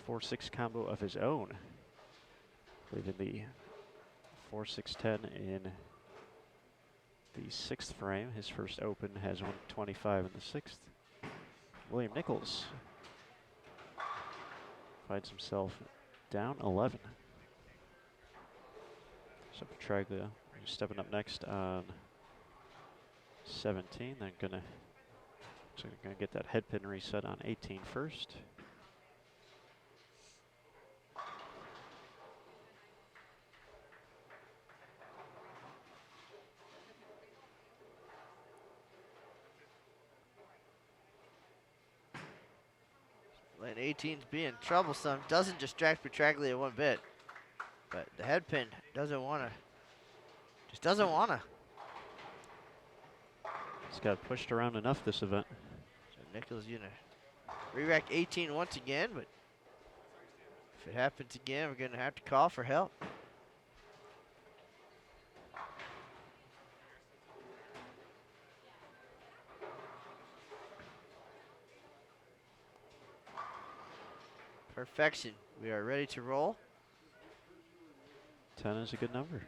4-6 combo of his own. Leaving the 4-6-10 in the 6th frame. His first open has 125 in the 6th. William Nichols finds himself down 11. So Petralia stepping up next on 17. They're gonna get that head pin reset on 18 first. Lane 18's being troublesome. Doesn't distract Petralia one bit. But the head pin doesn't want to. Just doesn't want to. He's got pushed around enough this event. Nichols gonna re-rack 18 once again, but if it happens again, we're gonna have to call for help. Perfection. We are ready to roll. 10 is a good number.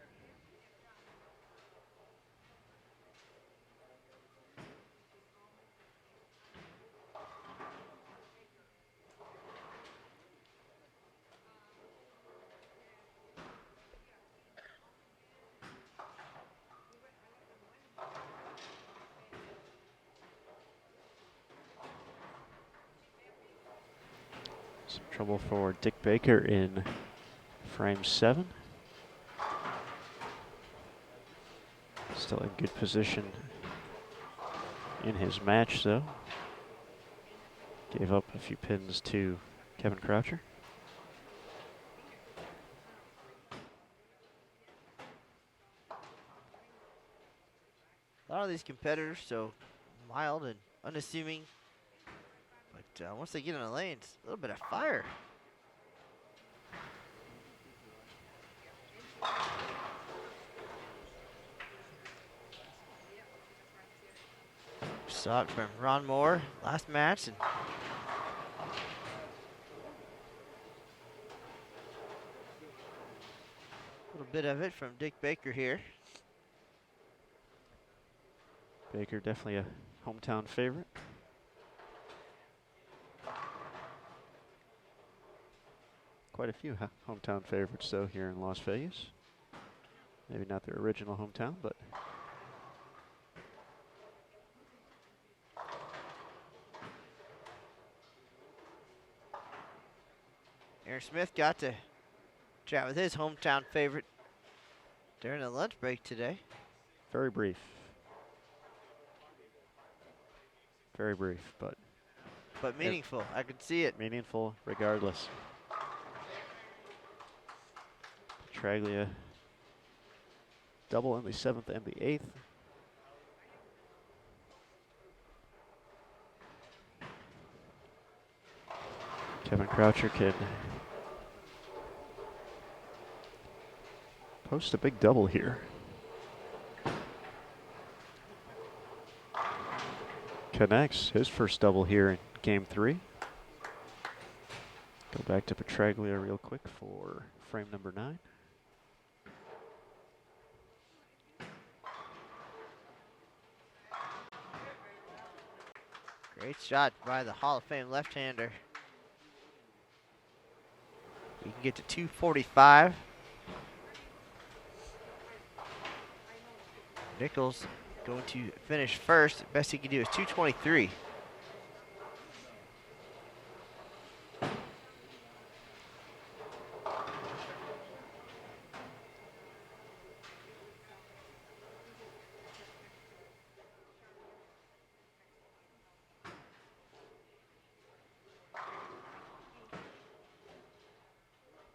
Some trouble for Dick Baker in frame 7. Still in good position in his match, though. Gave up a few pins to Kevin Croucher. A lot of these competitors so mild and unassuming, but once they get in the lanes, a little bit of fire. Saw it from Ron Moore last match, and a little bit of it from Dick Baker here. Baker definitely a hometown favorite. Quite a few hometown favorites, though, here in Las Vegas. Maybe not their original hometown, but Aaron Smith got to chat with his hometown favorite during the lunch break today. very brief. Very brief, but meaningful. I could see it. meaningful regardless. Petralia double in the 7th and the 8th. Kevin Croucher can post a big double here. Connects his first double here in game 3. Go back to Petralia real quick for frame number 9. Great shot by the Hall of Fame left-hander. We can get to 245. Nichols going to finish first. Best he can do is 223.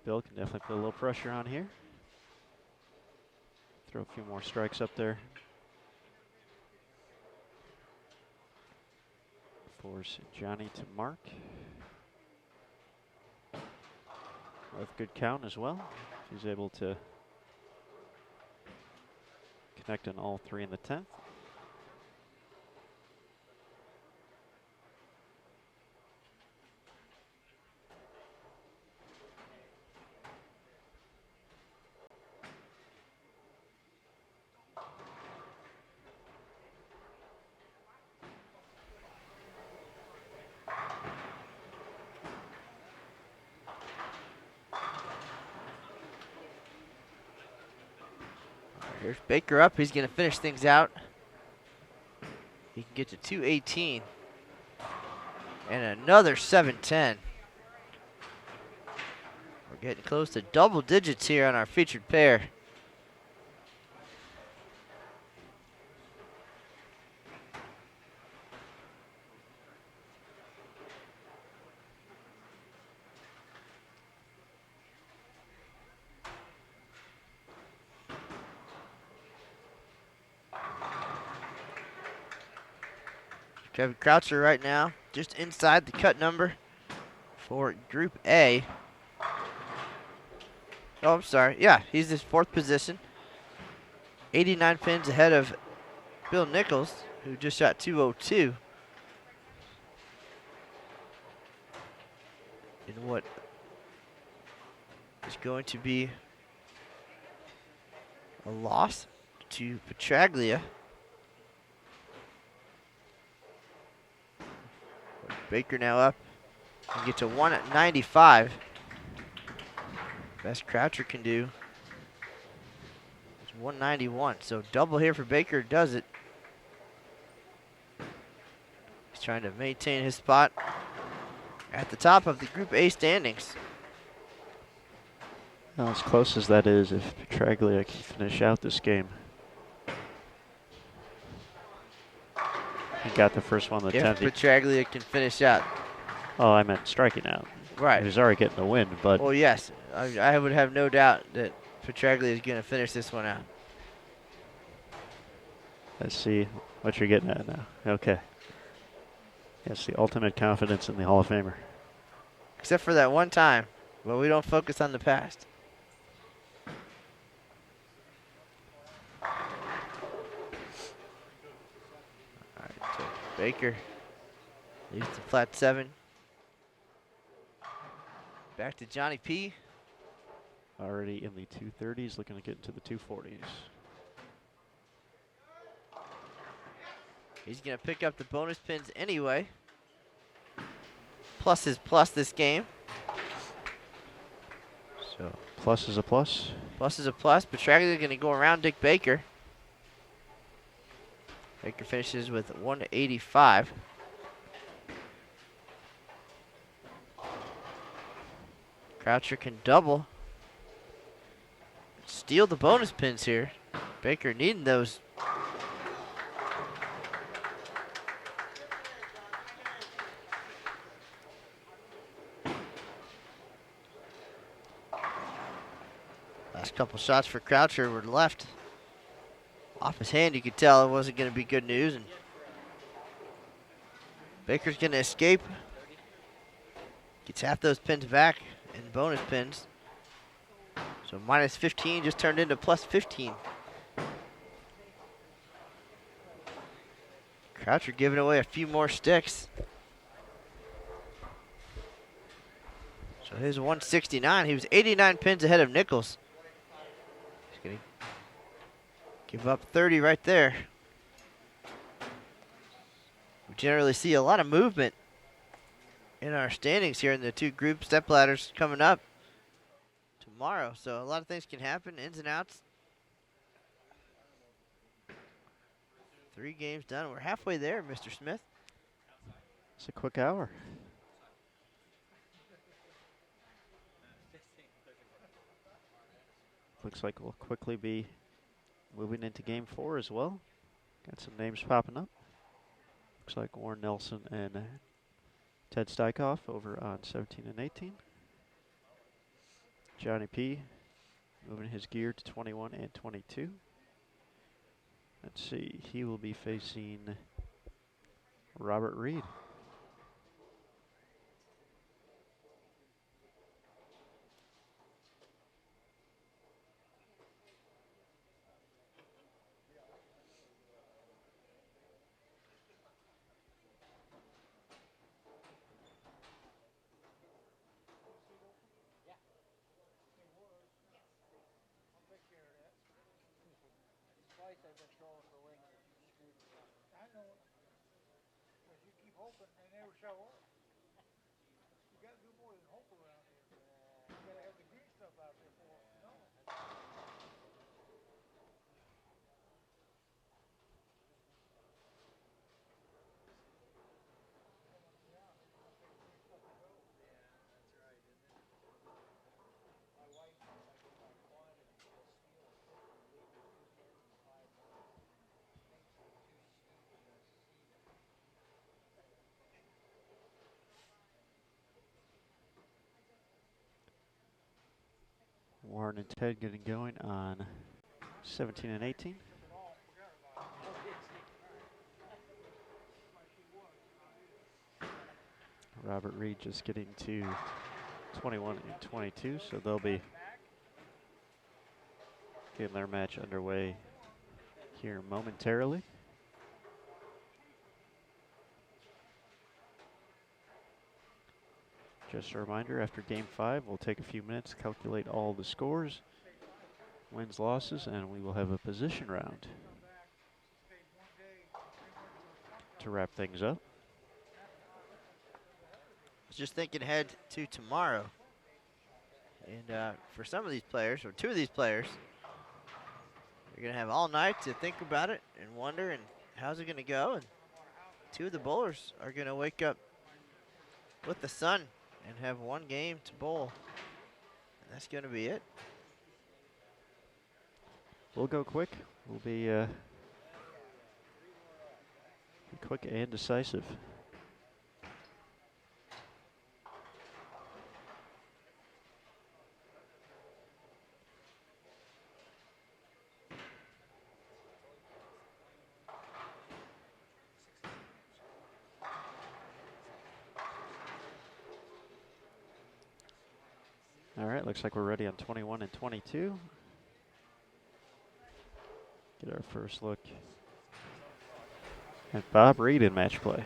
Bill can definitely put a little pressure on here. Throw a few more strikes up there. Force Johnny to mark. With good count as well. He's able to connect on all 3 in the 10th. Here's Baker up. He's going to finish things out. He can get to 218. And another 710. We're getting close to double digits here on our featured pair. Kevin Croucher right now just inside the cut number for Group A. Oh, I'm sorry. Yeah, he's in 4th position. 89 pins ahead of Bill Nichols, who just shot 202. In what is going to be a loss to Petralia. Baker now up and get to 195. Best Croucher can do is 191. So double here for Baker does it. He's trying to maintain his spot at the top of the Group A standings. Well, as close as that is, if Petralia can finish out this game. He got the first one, the If 10th. Petralia can finish out. Oh, I meant striking out. Right. He's already getting the win, but. Well, yes. I would have no doubt that Petralia is going to finish this one out. Let's see what you're getting at now. Okay. Yes, the ultimate confidence in the Hall of Famer. Except for that one time, but we don't focus on the past. All right, so Baker leaves the flat 7. Back to Johnny P. Already in the 230s, looking to get into the 240s. He's going to pick up the bonus pins anyway. Plus is plus this game. So Plus is a plus. plus is a plus. Petralia going to go around Dick Baker. Baker finishes with 185. Croucher can double. Steal the bonus pins here. Baker needing those. Last couple shots for Croucher were left off his hand. You could tell it wasn't going to be good news. And Baker's going to escape. Gets half those pins back in bonus pins. So minus 15 just turned into plus 15. Croucher giving away a few more sticks. So his 169. He was 89 pins ahead of Nichols. He's going to give up 30 right there. We generally see a lot of movement in our standings here in the 2 group step ladders coming up tomorrow. So a lot of things can happen, ins and outs. 3 games done. We're halfway there, Mr. Smith. It's a quick hour. Looks like we'll quickly be moving into game 4 as well. Got some names popping up. Looks like Warren Nelson and Ted Steichoff over on 17 and 18. Johnny P moving his gear to 21 and 22. Let's see, he will be facing Robert Reed. Warren and Ted getting going on 17 and 18. Robert Reed just getting to 21 and 22, so they'll be getting their match underway here momentarily. Just a reminder, after game 5, we'll take a few minutes, calculate all the scores, wins, losses, and we will have a position round to wrap things up. I was just thinking ahead to tomorrow. And for some of these players, or 2 of these players, they're going to have all night to think about it and wonder, and how's it going to go? And 2 of the bowlers are going to wake up with the sun and have 1 game to bowl. And that's going to be it. We'll go quick. We'll be quick and decisive. All right, looks like we're ready on 21 and 22. Get our first look at Bob Reed in match play.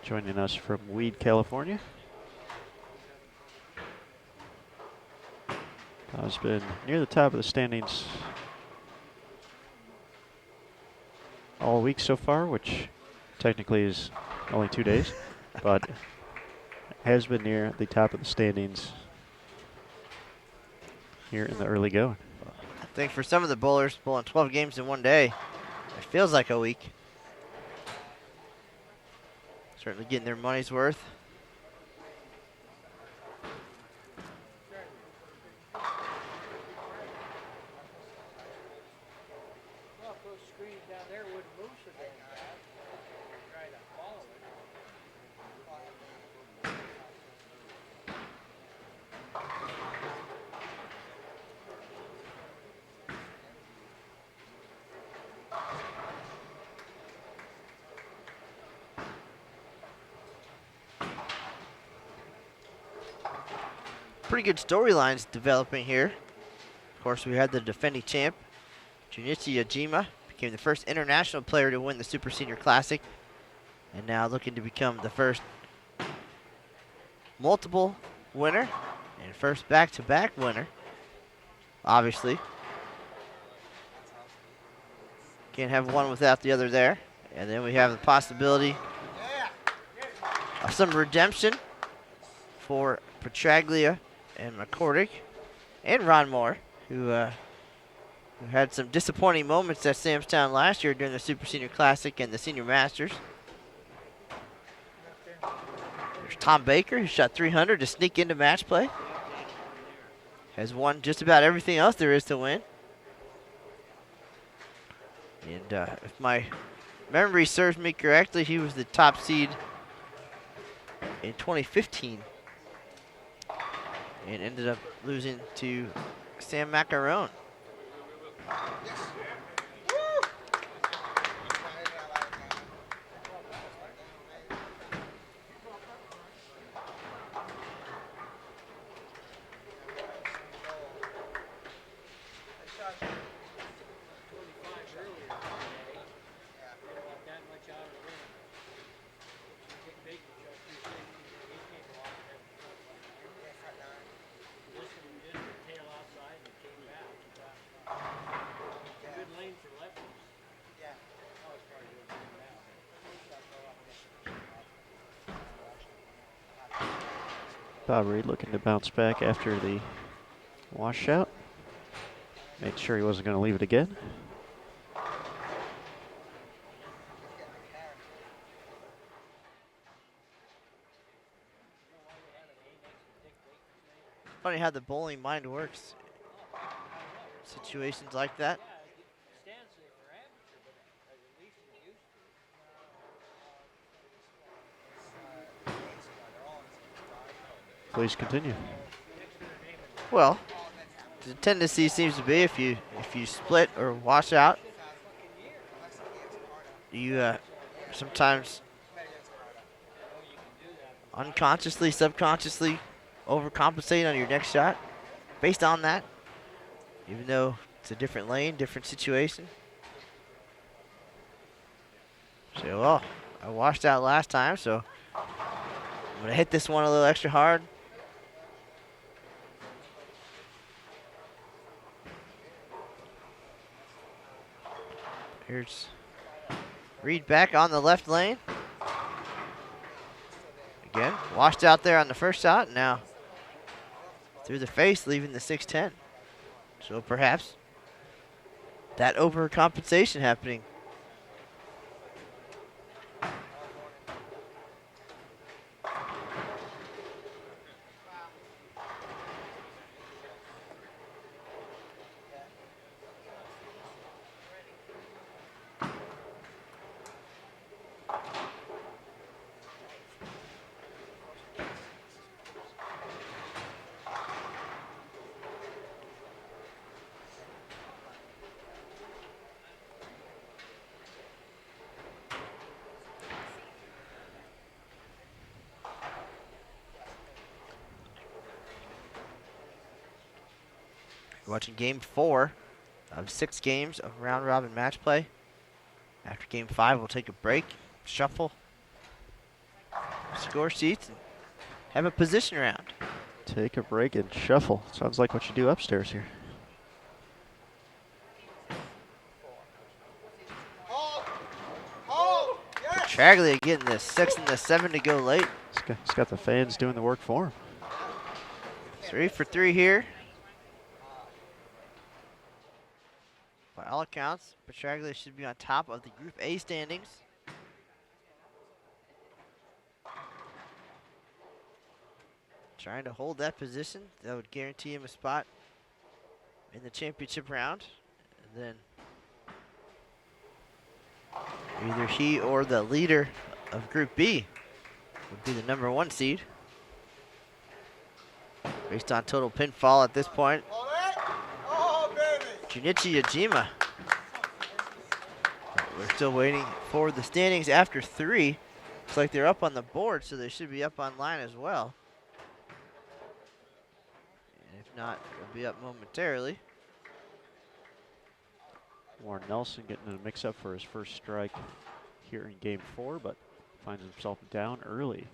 Joining us from Weed, California. Bob's been near the top of the standings all week so far, which technically is only 2 days, but has been near the top of the standings here in the early going. I think for some of the bowlers, bowling 12 games in 1 day, it feels like a week. Certainly getting their money's worth. Pretty good storylines developing here. Of course, we had the defending champ, Junichi Yajima, became the first international player to win the Super Senior Classic, and now looking to become the first multiple winner and first back-to-back winner, obviously. Can't have one without the other there. And then we have the possibility of some redemption for Petralia and McCordick and Ron Moore, who had some disappointing moments at Samstown last year during the Super Senior Classic and the Senior Masters. There's Tom Baker, who shot 300 to sneak into match play. Has won just about everything else there is to win. And if my memory serves me correctly, he was the top seed in 2015. And ended up losing to Sam Macaron. Bob Reed looking to bounce back after the washout. Made sure he wasn't going to leave it again. Funny how the bowling mind works. Situations like that. Please continue. Well, the tendency seems to be if you split or wash out, you sometimes unconsciously, subconsciously overcompensate on your next shot based on that, even though it's a different lane, different situation. Say, well, I washed out last time, so I'm going to hit this one a little extra hard. Here's Reed back on the left lane. Again, washed out there on the first shot. Now through the face, leaving the 610. So perhaps that overcompensation happening. We're watching game 4 of 6 games of round robin match play. After game 5, we'll take a break, shuffle score sheets, and have a position round. Take a break and shuffle. Sounds like what you do upstairs here. Petralia getting the 6 and the 7 to go late. He's got the fans doing the work for him. 3 for 3 here. By all accounts, Petralia should be on top of the Group A standings. Trying to hold that position. That would guarantee him a spot in the championship round. And then either he or the leader of Group B would be the #1 seed. Based on total pinfall at this point. Junichi Yajima. We're still waiting for the standings after 3. Looks like they're up on the board, so they should be up online as well. And if not, they'll be up momentarily. Warren Nelson getting in a mix-up for his first strike here in game 4, but finds himself down early.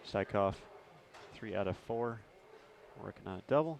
Sykov, 3 out of 4, working on a double.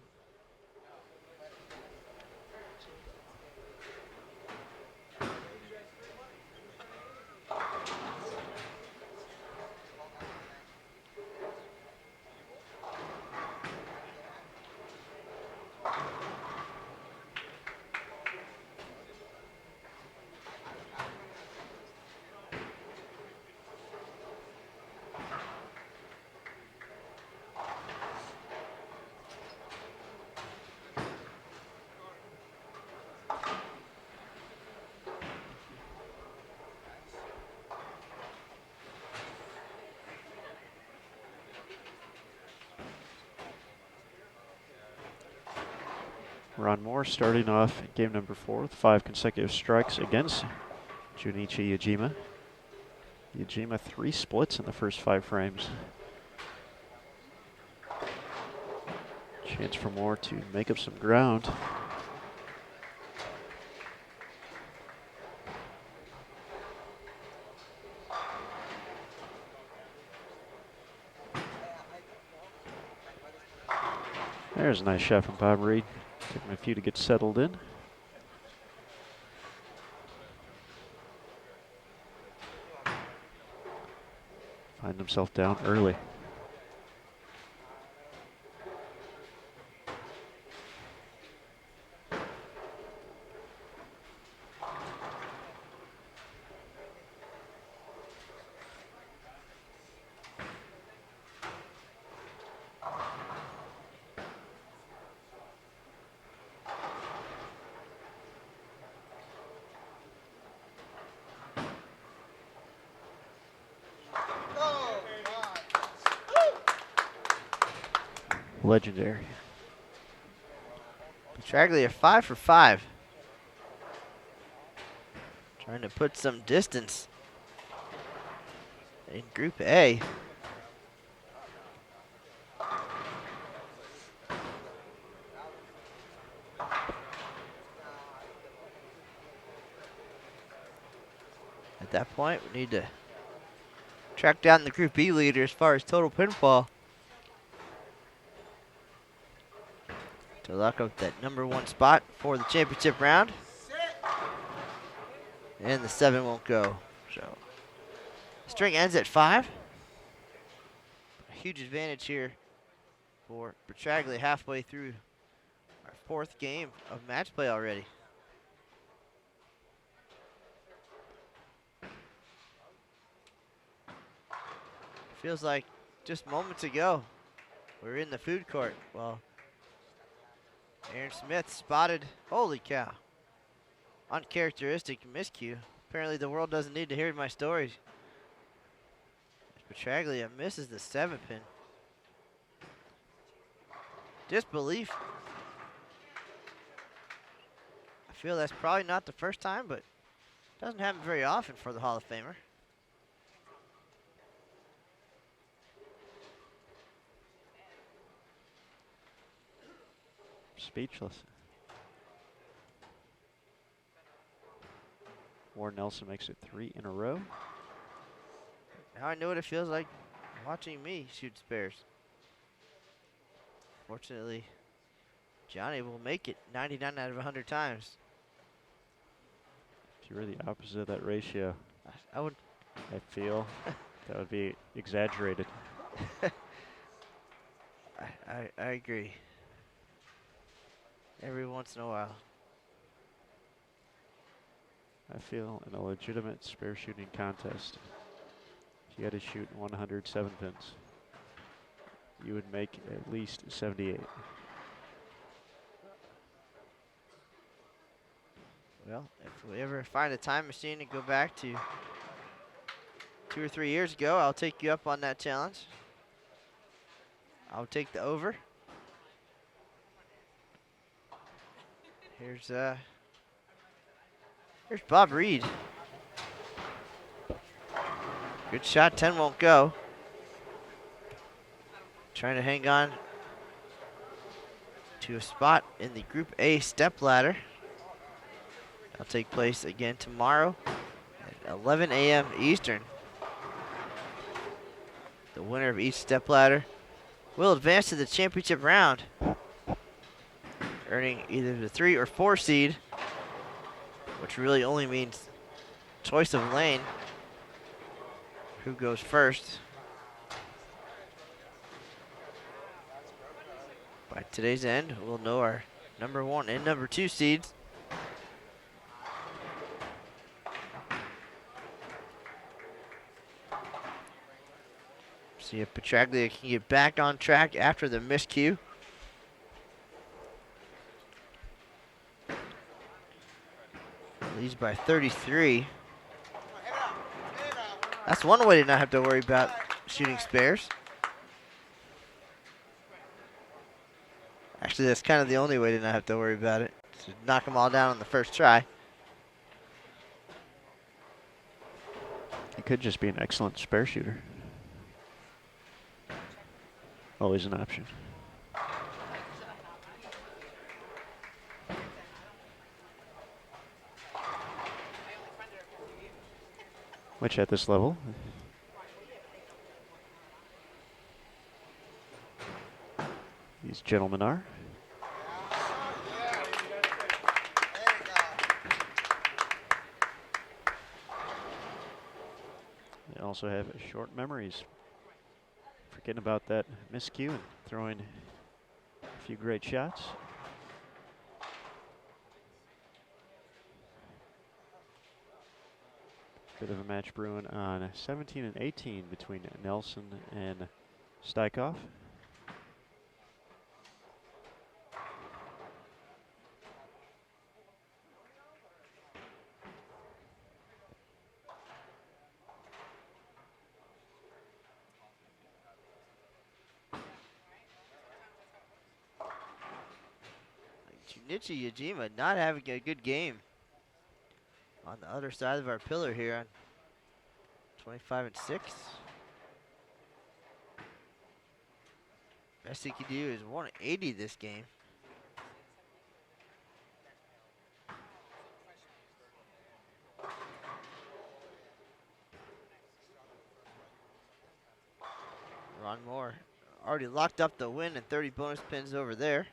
Ron Moore starting off game number 4 with 5 consecutive strikes against Junichi Yajima. Yajima 3 splits in the first 5 frames. Chance for Moore to make up some ground. There's a nice shot from Bob Reed. Took him a few to get settled in. Find himself down early. Legendary. Petralia 5 for 5. Trying to put some distance in Group A. At that point, we need to track down the Group B leader as far as total pinfall to lock up that #1 spot for the championship round. And the 7 won't go. So string ends at 5. A huge advantage here for Petralia halfway through our 4th game of match play already. Feels like just moments ago we were in the food court. Well, Aaron Smith spotted, holy cow, uncharacteristic miscue. Apparently the world doesn't need to hear my stories. Petralia misses the 7 pin. Disbelief. I feel that's probably not the first time, but doesn't happen very often for the Hall of Famer. Speechless. Warren Nelson makes it 3 in a row. Now I know what it feels like watching me shoot spares. Fortunately, Johnny will make it 99 out of 100 times. If you were the opposite of that ratio, I would. I feel that would be exaggerated. I agree. Every once in a while. I feel in a legitimate spare shooting contest, if you had to shoot 107 pins, you would make at least 78. Well, if we ever find a time machine and go back to 2 or 3 years ago, I'll take you up on that challenge. I'll take the over. Here's Bob Reed. Good shot, 10 won't go. Trying to hang on to a spot in the Group A step ladder. That'll take place again tomorrow at 11 a.m. Eastern. The winner of each step ladder will advance to the championship round, earning either the 3 or 4 seed, which really only means choice of lane. Who goes first? By today's end, we'll know our #1 and #2 seeds. See if Petralia can get back on track after the miscue. Leads by 33. That's one way to not have to worry about shooting spares. Actually, that's kind of the only way to not have to worry about it. To knock them all down on the first try. He could just be an excellent spare shooter. Always an option. Which at this level, these gentlemen are. They also have short memories. Forgetting about that miscue and throwing a few great shots. Bit of a match brewing on 17 and 18 between Nelson and Stykov. Junichi Yajima not having a good game on the other side of our pillar here on 25 and 6. Best he could do is 180 this game. Ron Moore already locked up the win and 30 bonus pins over there.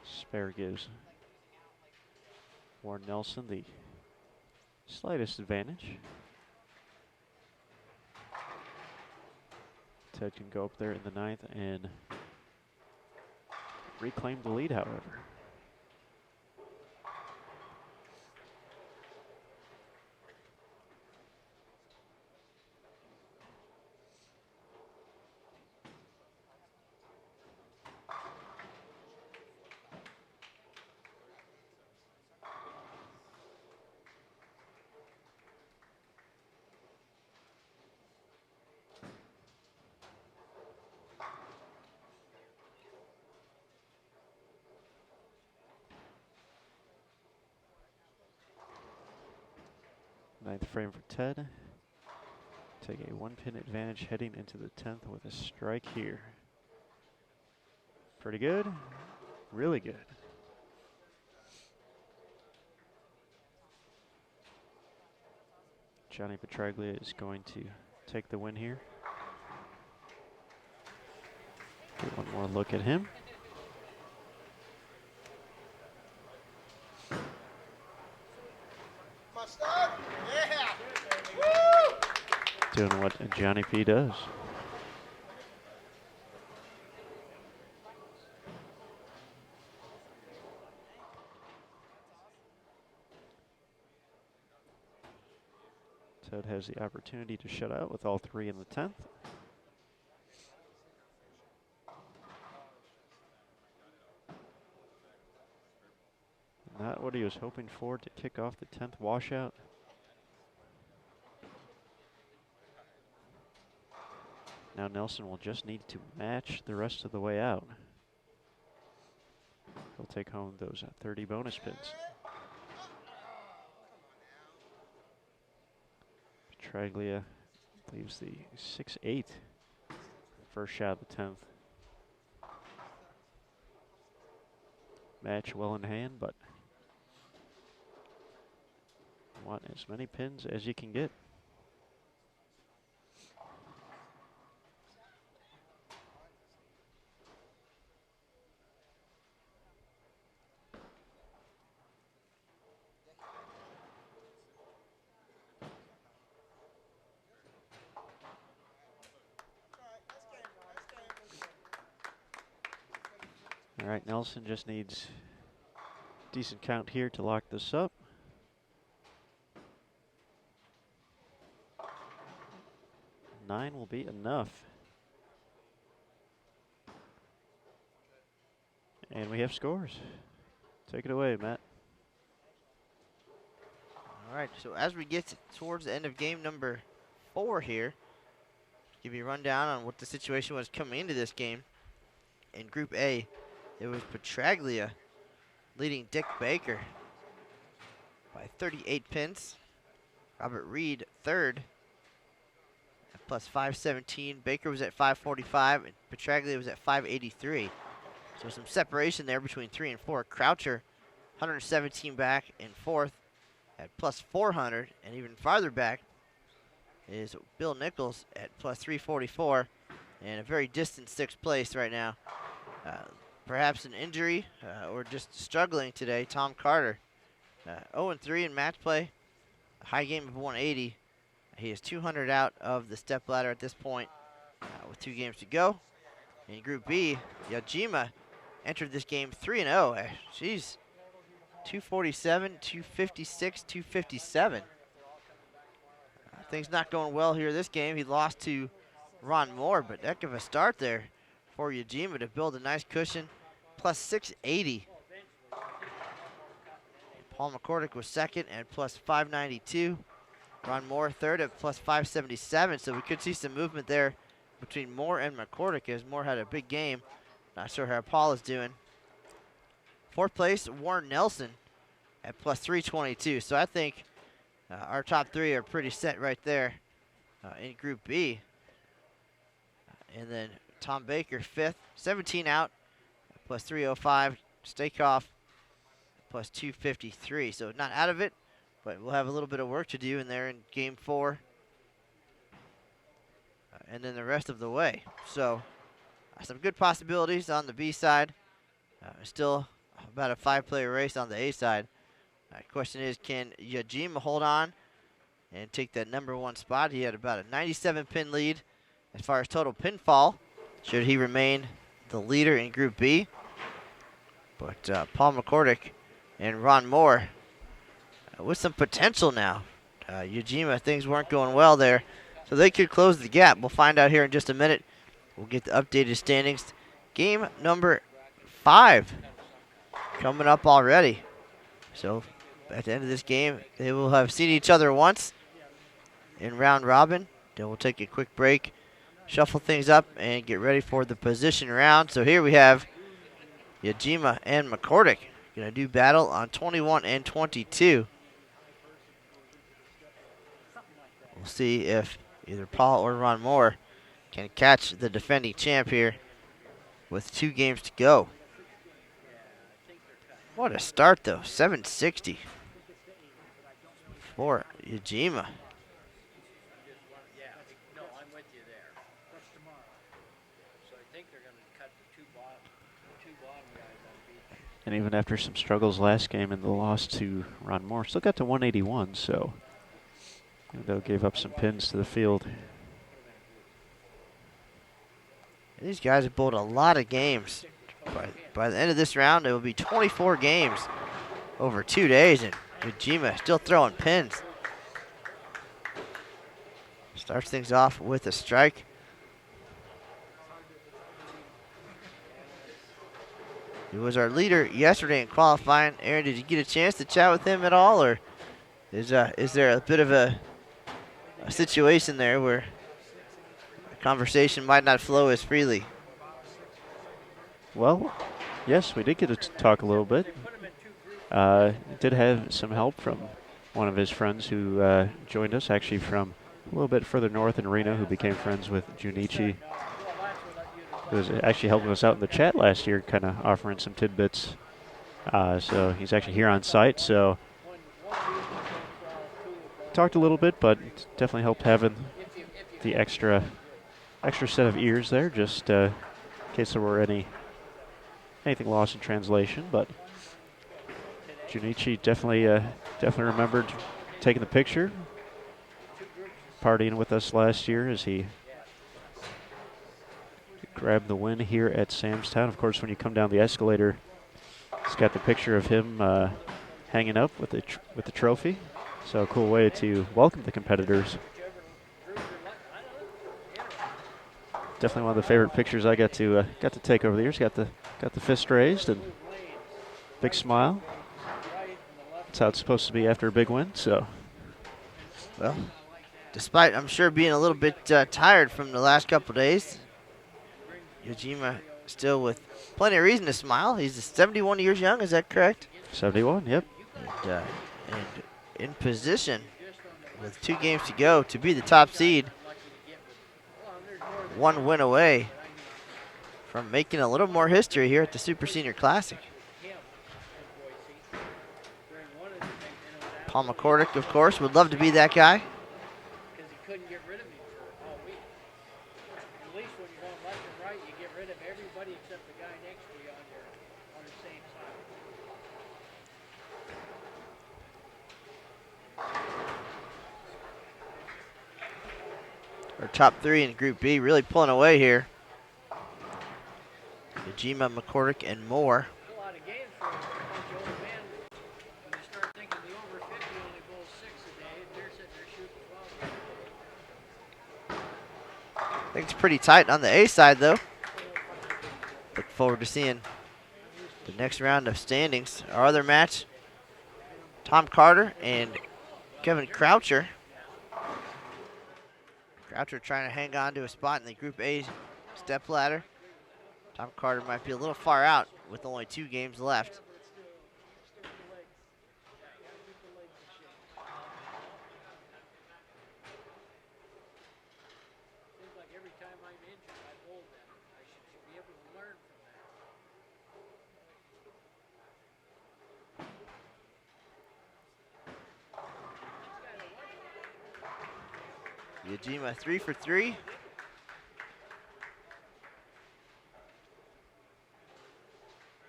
Spare gives Warren Nelson the slightest advantage. Ted can go up there in the ninth and reclaim the lead, however. Ninth frame for Ted. Take a 1 pin advantage heading into the 10th with a strike here. Pretty good. Really good. Johnny Petralia is going to take the win here. Get one more look at him. Yeah. Doing what Johnny P does. Ted has the opportunity to shut out with all 3 in the 10th. Not what he was hoping for to kick off the 10th washout. Now Nelson will just need to match the rest of the way out. He'll take home those 30 bonus pins. Petralia leaves the 6-8 first shot of the 10th. Match well in hand, but want as many pins as you can get. All right, Nelson just needs a decent count here to lock this up. Nine will be enough. And we have scores. Take it away, Matt. All right, so as we get towards the end of game number 4 here, give you a rundown on what the situation was coming into this game. In Group A, it was Petralia leading Dick Baker by 38 pins. Robert Reed third at plus 517. Baker was at 545, and Petralia was at 583. So some separation there between 3 and 4. Croucher, 117 back in fourth at plus 400, and even farther back is Bill Nichols at plus 344, and a very distant 6th place right now. Perhaps an injury or just struggling today. Tom Carter, 0-3 in match play, a high game of 180. He is 200 out of the step ladder at this point with 2 games to go. In Group B, Yajima entered this game 3-0. She's 247, 256, 257. Things not going well here this game. He lost to Ron Moore, but heck of a start there for Yajima to build a nice cushion. Plus 680. Paul McCordick was second at plus 592. Ron Moore third at plus 577. So we could see some movement there between Moore and McCordick as Moore had a big game. Not sure how Paul is doing. 4th place, Warren Nelson at plus 322. So I think our top three are pretty set right there in Group B. And then Tom Baker, 5th, 17 out, plus 305. Stakeoff, plus 253. So not out of it, but we'll have a little bit of work to do in there in Game 4. And then the rest of the way. So some good possibilities on the B side. Still about a 5-player race on the A side. Question is, can Yajima hold on and take that #1 spot? He had about a 97 pin lead as far as total pinfall. Should he remain the leader in Group B? But Paul McCordick and Ron Moore with some potential now. Yajima, things weren't going well there, so they could close the gap. We'll find out here in just a minute. We'll get the updated standings. Game number 5 coming up already. So at the end of this game, they will have seen each other once in round robin. Then we'll take a quick break, shuffle things up, and get ready for the position round. So here we have Yajima and McCordick going to do battle on 21 and 22. We'll see if either Paul or Ron Moore can catch the defending champ here with 2 games to go. What a start, though. 760 for Yajima. And even after some struggles last game and the loss to Ron Moore, still got to 181, so even though gave up some pins to the field. These guys have bowled a lot of games. By the end of this round, it will be 24 games over 2 days, and Yajima still throwing pins. Starts things off with a strike. He was our leader yesterday in qualifying. Aaron, did you get a chance to chat with him at all, or is there a bit of a situation there where the conversation might not flow as freely? Well, yes, we did get to talk a little bit. Did have some help from one of his friends who joined us, actually from a little bit further north in Reno, who became friends with Junichi, who was actually helping us out in the chat last year, kind of offering some tidbits. So he's actually here on site, so talked a little bit, but definitely helped having the extra set of ears there, just in case there were anything lost in translation. But Junichi definitely remembered taking the picture, partying with us last year as he grabbed the win here at Samstown. Of course, when you come down the escalator, it's got the picture of him hanging up with the trophy. So a cool way to welcome the competitors. Definitely one of the favorite pictures I got to take over the years. Got the fist raised and big smile. That's how it's supposed to be after a big win. So, well, despite I'm sure being a little bit tired from the last couple days, Yajima still with plenty of reason to smile. He's 71 years young. Is that correct? 71. Yep. And in position with 2 games to go to be the top seed. 1 win away from making a little more history here at the Super Senior Classic. Paul McCordick, of course, would love to be that guy. Our top 3 in Group B really pulling away here. Yajima, McCordick, and Moore. I think it's pretty tight on the A side, though. Look forward to seeing the next round of standings. Our other match, Tom Carter and Kevin Croucher. Croucher trying to hang on to a spot in the Group A step ladder. Tom Carter might be a little far out with only 2 games left. Yajima 3 for 3.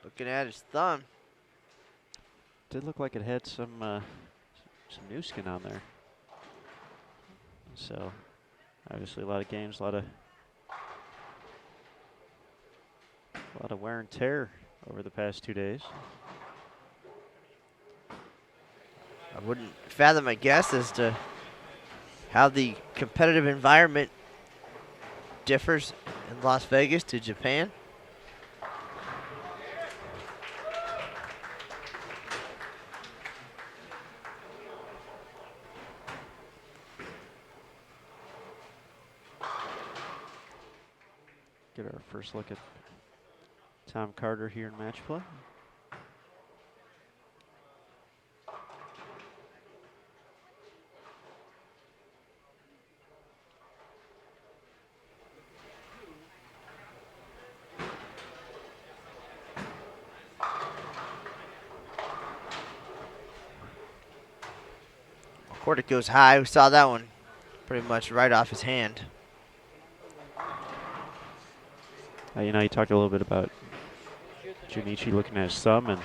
Looking at his thumb. Did look like it had some new skin on there. So obviously a lot of games, a lot of wear and tear over the past 2 days. I wouldn't fathom a guess as to how the competitive environment differs in Las Vegas to Japan. Get our first look at Tom Carter here in match play. Quarter goes high. We saw that one pretty much right off his hand. You talked a little bit about Junichi looking at his thumb, and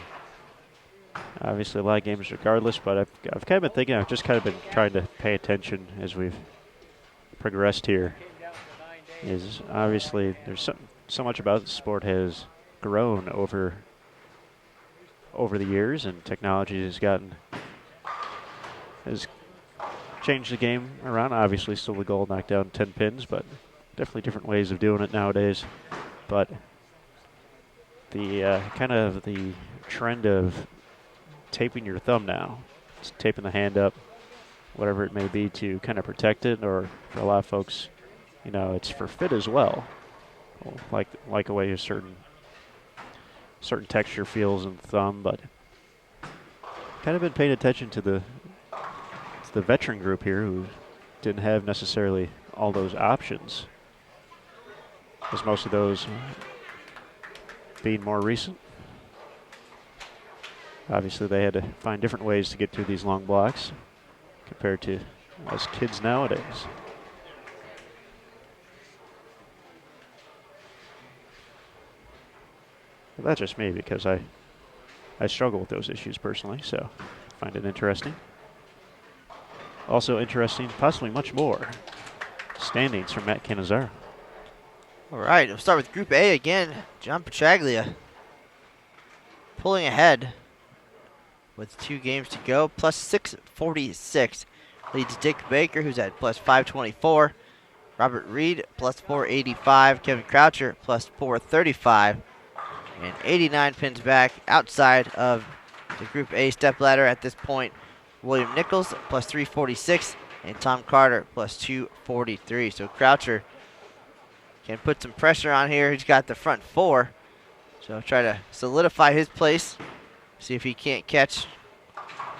obviously a lot of games regardless, but I've kind of been thinking, I've just kind of been trying to pay attention as we've progressed here. Is obviously there's so much about the sport has grown over the years, and technology has changed the game around. Obviously still the goal, knock down 10 pins, but definitely different ways of doing it nowadays. But the kind of the trend of taping your thumb now, just taping the hand up, whatever it may be, to kind of protect it, or for a lot of folks, it's for fit as well. Like a way a certain texture feels in the thumb, but kind of been paying attention to the veteran group here who didn't have necessarily all those options, as most of those being more recent. Obviously they had to find different ways to get through these long blocks compared to us kids nowadays. But that's just me, because I struggle with those issues personally, so I find it interesting. Also interesting, possibly much more, standings from Matt Cannizzaro. All right, we'll start with Group A again. John Petralia pulling ahead with 2 games to go. Plus 646 leads Dick Baker, who's at plus 524. Robert Reed, plus 485. Kevin Croucher, plus 435. And 89 pins back outside of the Group A stepladder at this point. William Nichols, plus 346. And Tom Carter, plus 243. So Croucher can put some pressure on here. He's got the front 4. So try to solidify his place. See if he can't catch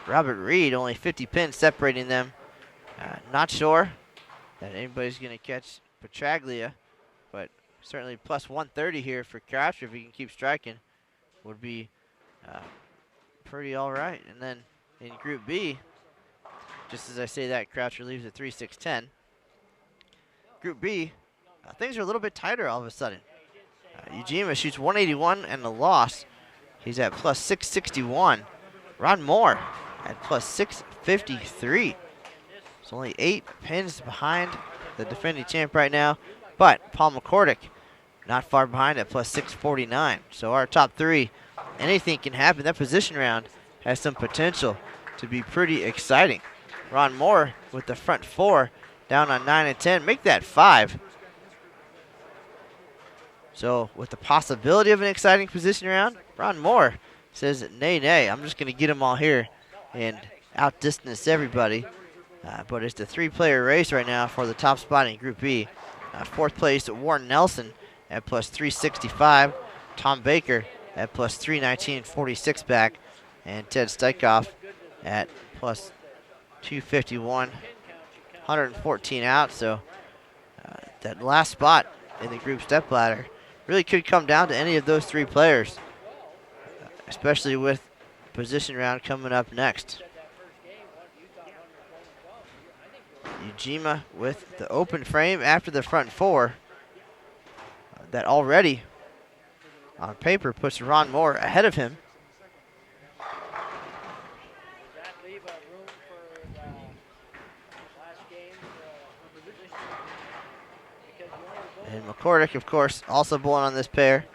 Robert Reed. Only 50 pins separating them. Not sure that anybody's going to catch Petralia, but certainly plus 130 here for Croucher if he can keep striking would be pretty all right. And then in Group B, just as I say that, Croucher leaves at 3-6-10. Group B, things are a little bit tighter all of a sudden. Ujima shoots 181 and a loss. He's at plus 661. Ron Moore at plus 653. It's only 8 pins behind the defending champ right now. But Paul McCordick not far behind at plus 649. So our top 3, anything can happen. That position round has some potential to be pretty exciting. Ron Moore with the front 4 down on 9 and 10. Make that 5. So with the possibility of an exciting position round, Ron Moore says, nay, I'm just going to get them all here and outdistance everybody. But it's the 3-player race right now for the top spot in Group B. 4th place, Warren Nelson at plus 365. Tom Baker at plus 319, 46 back. And Ted Steikoff at plus 251, 114 out. So that last spot in the group stepladder really could come down to any of those 3 players, especially with position round coming up next. Ujima with the open frame after the front four. That already, on paper, puts Ron Moore ahead of him. And McCordick, of course, also bowling on this pair.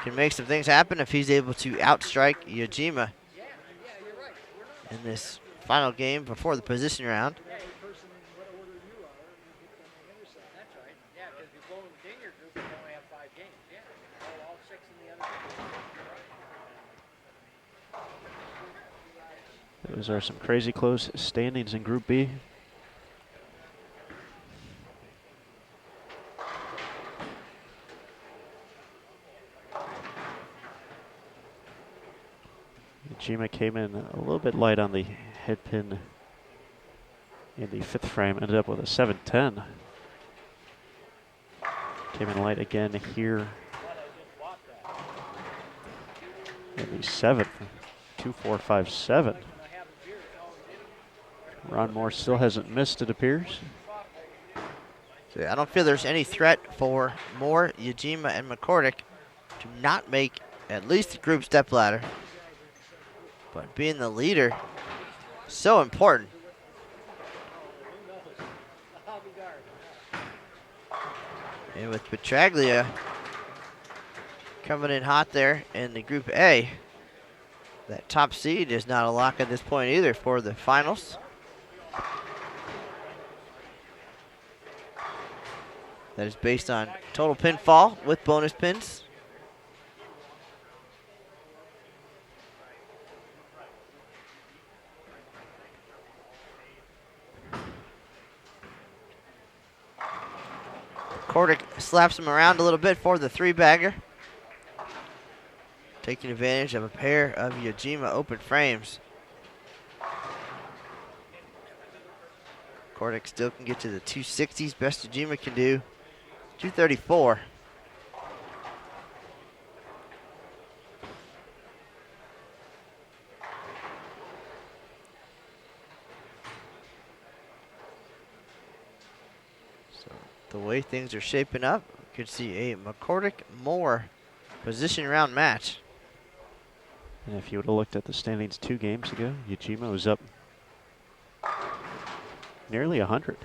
Can make some things happen if he's able to outstrike Ujima in this final game before the position round. Those are some crazy close standings in Group B. Ujima came in a little bit light on the head pin in the fifth frame, ended up with a 710. Came in light again here in the seventh, 2-4-5-7. Ron Moore still hasn't missed, it appears. So I don't feel there's any threat for Moore, Ujima, and McCordick to not make at least the group step ladder. But being the leader, so important. And with Petralia coming in hot there in the Group A, that top seed is not a lock at this point either for the finals. That is based on total pinfall with bonus pins. Cordick slaps him around a little bit for the three-bagger. Taking advantage of a pair of Ujima open frames. Cordick still can get to the 260s. Best Ujima can do 234. So the way things are shaping up, we could see a McCordick-Moore position round match. And if you would have looked at the standings 2 games ago, Ujima was up nearly 100.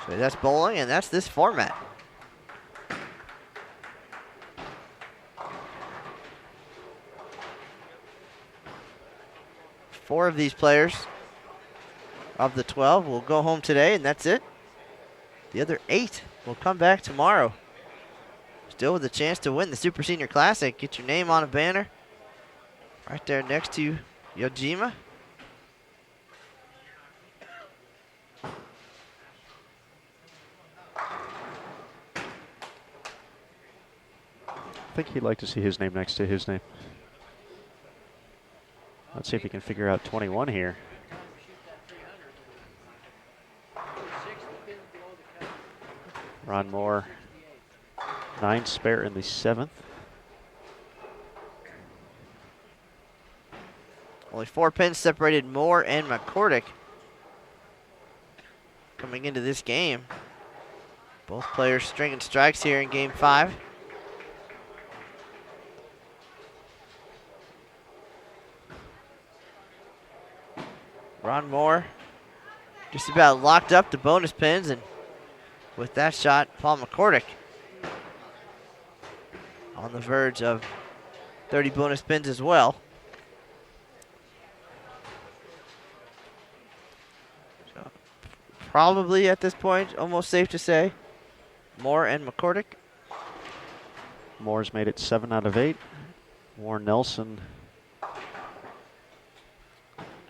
So that's bowling, and that's this format. Four of these players of the 12 will go home today, and that's it. The other 8 will come back tomorrow. Still with a chance to win the Super Senior Classic. Get your name on a banner right there next to Ujima. I think he'd like to see his name next to his name. Let's see if he can figure out 21 here. Ron Moore, 9 spare in the 7th. Only 4 pins separated Moore and McCordick coming into this game. Both players stringing strikes here in game 5. Ron Moore just about locked up the bonus pins, and with that shot, Paul McCordick on the verge of 30 bonus pins as well. So probably at this point, almost safe to say, Moore and McCordick. Moore's made it 7 out of 8. Warren Nelson,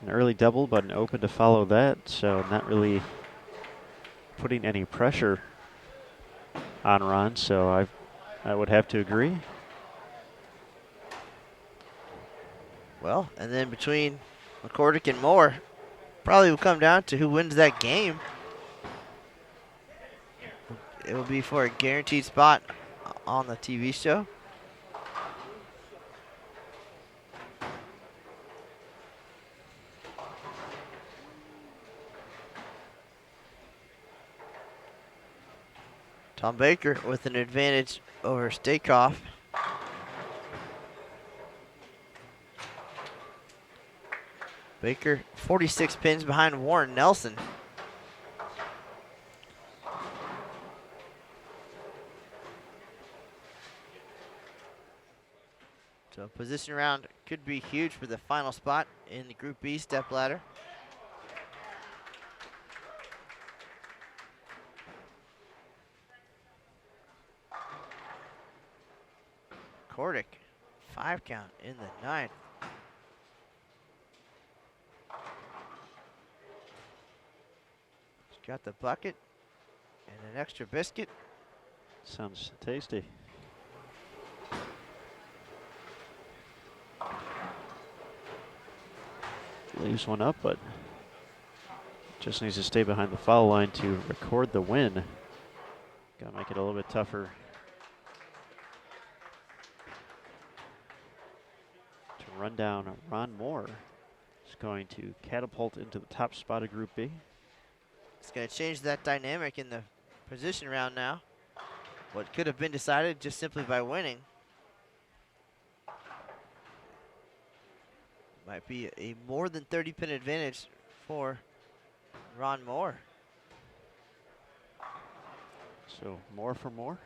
an early double, but an open to follow that, so not really putting any pressure on Ron, so I would have to agree. Well, and then between McCordick and Moore, probably will come down to who wins that game. It will be for a guaranteed spot on the TV show. Tom Baker with an advantage over Stakeoff. Baker 46 pins behind Warren Nelson. So position round could be huge for the final spot in the Group B step ladder. Kordic, 5 count in the 9th. He's got the bucket and an extra biscuit. Sounds tasty. Leaves one up, but just needs to stay behind the foul line to record the win. Gotta make it a little bit tougher to run down Ron Moore. Is going to catapult into the top spot of Group B. It's going to change that dynamic in the position round now. What could have been decided just simply by winning might be a more than 30 pin advantage for Ron Moore. So more for more.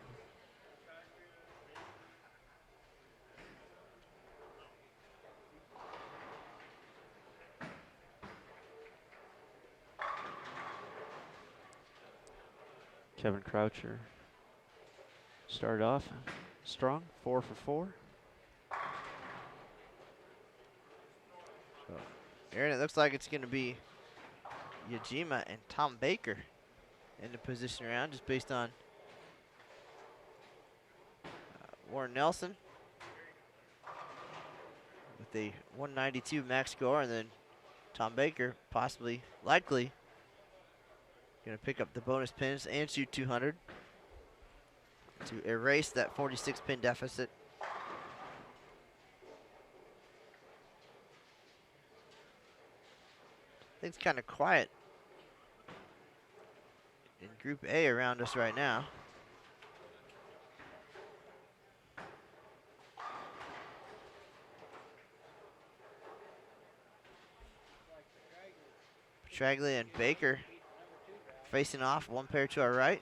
Kevin Croucher started off strong, 4 for 4. So, Aaron, it looks like it's going to be Yajima and Tom Baker in the position round, just based on Warren Nelson with a 192 max score, and then Tom Baker possibly, likely, going to pick up the bonus pins and shoot 200 to erase that 46 pin deficit. I think it's kind of quiet in Group A around us right now. Petralia and Baker facing off, one pair to our right.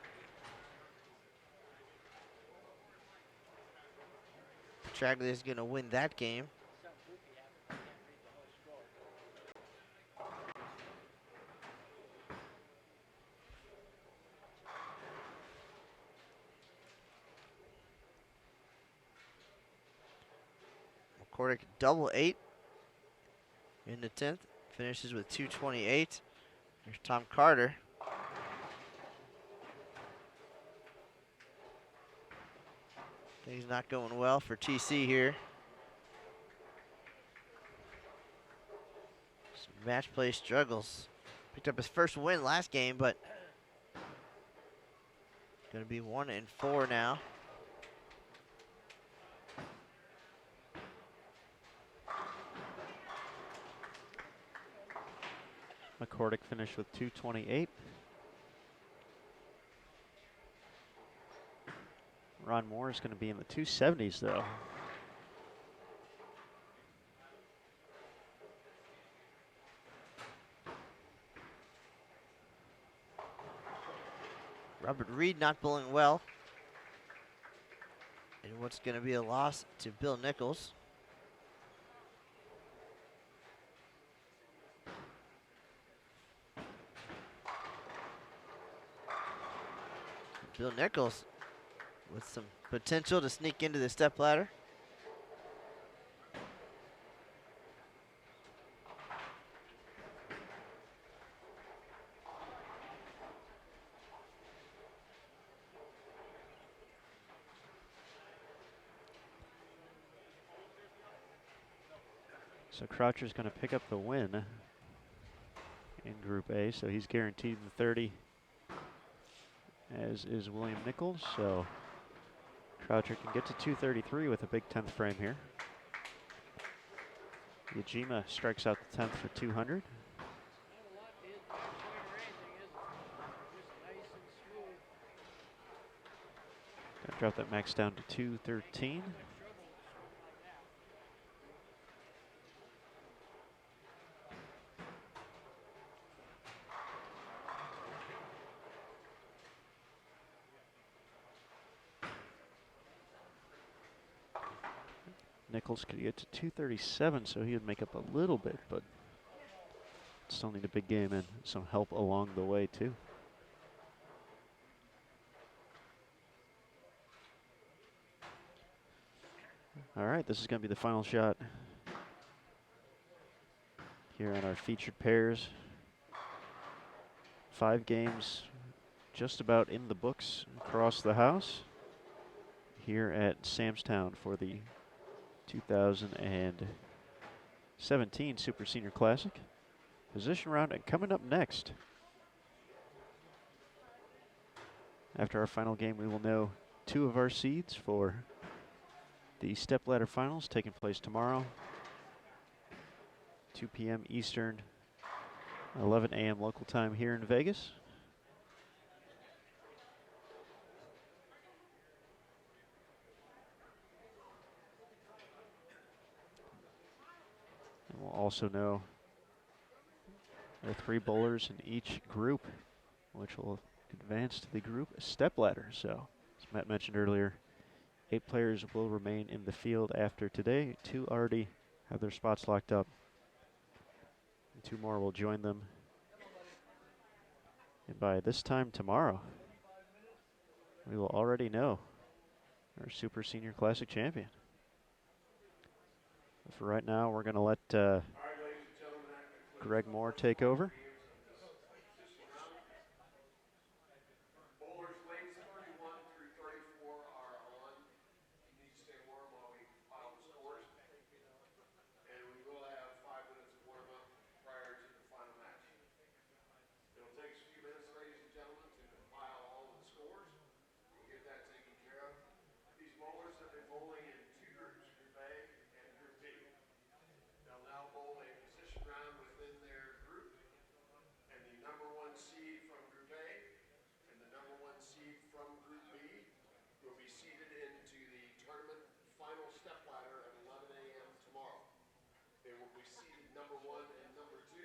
Petralia is going to win that game. Kordic double 8 in the 10th, finishes with 228. There's Tom Carter. Things not going well for TC here. Some match play struggles. Picked up his first win last game, but going to be 1-4 now. McCordick finished with 228. Ron Moore is going to be in the 270s, though. Robert Reed not bowling well. And what's going to be a loss to Bill Nichols. Bill Nichols with some potential to sneak into the step ladder. So Croucher's going to pick up the win in Group A, so he's guaranteed the 30, as is William Nichols. So Croucher can get to 233 with a big 10th frame here. Yajima strikes out the 10th for 200. Drop that max down to 213. Nichols could get to 237, so he would make up a little bit, but still need a big game and some help along the way, too. All right, this is going to be the final shot here on our featured pairs. 5 games just about in the books across the house here at Samstown for the 2017 Super Senior Classic. Position round, and coming up next, after our final game, we will know 2 of our seeds for the stepladder finals taking place tomorrow, 2 p.m. Eastern, 11 a.m. local time here in Vegas. And we'll also know the 3 bowlers in each group, which will advance to the group stepladder. So, as Matt mentioned earlier, 8 players will remain in the field after today. 2 already have their spots locked up. And 2 more will join them. And by this time tomorrow, we will already know our Super Senior Classic champion. But for right now, we're going to let Greg Moore take over. Bowlers lanes 31 through 34 are on. You need to stay warm while we file the scores. And we will have 5 minutes of warm up prior to the final match. It'll take us a few minutes, ladies and gentlemen, to compile all of the scores. We'll get that taken care of. These bowlers have been bowling in 2 groups, Group A and Group B. They'll now bowl a position round within their group. And the number 1 seed from Group A and the number 1 seed from Group B will be seeded into the tournament final stepladder at 11 a.m. tomorrow. They will be seeded number 1 and number 2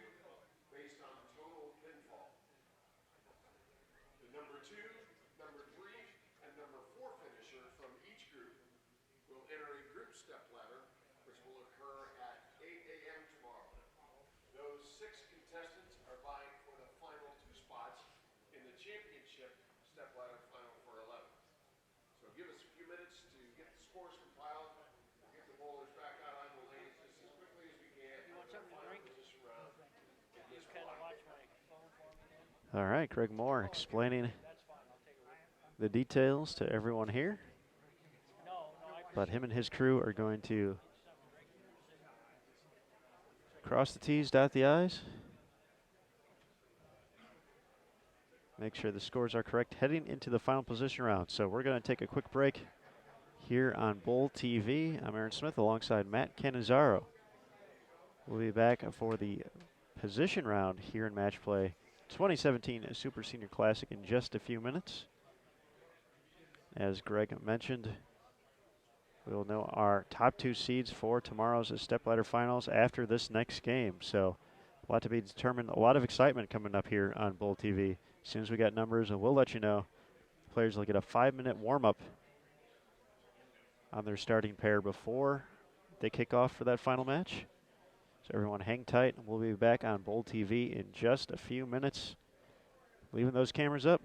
based on total pinfall. The number 2, number 3, and number 4 finisher from each group will enter a group stepladder, which will occur at 8 a.m. tomorrow. Those 6 contestants are vying for the final 2 spots in the championship stepladder final for 11. So give us a few minutes to get the scores compiled. We'll get the bowlers back out on the lanes just as quickly as we can. You want something to drink? Position round. Just kind of watch my phone for me then. All right, Greg Moore explaining That's fine. I'll take it with me. the details to everyone here. No, I But him and his crew are going to cross the T's, dot the I's. Make sure the scores are correct heading into the final position round. So we're going to take a quick break here on Bowl TV. I'm Aaron Smith alongside Matt Cannizzaro. We'll be back for the position round here in Match Play 2017 Super Senior Classic in just a few minutes. As Greg mentioned, we will know our top 2 seeds for tomorrow's stepladder finals after this next game. So a lot to be determined, a lot of excitement coming up here on Bowl TV. As soon as we got numbers, and we'll let you know. Players will get a 5-minute warm-up on their starting pair before they kick off for that final match. So everyone hang tight, and we'll be back on Bowl TV in just a few minutes. Leaving those cameras up,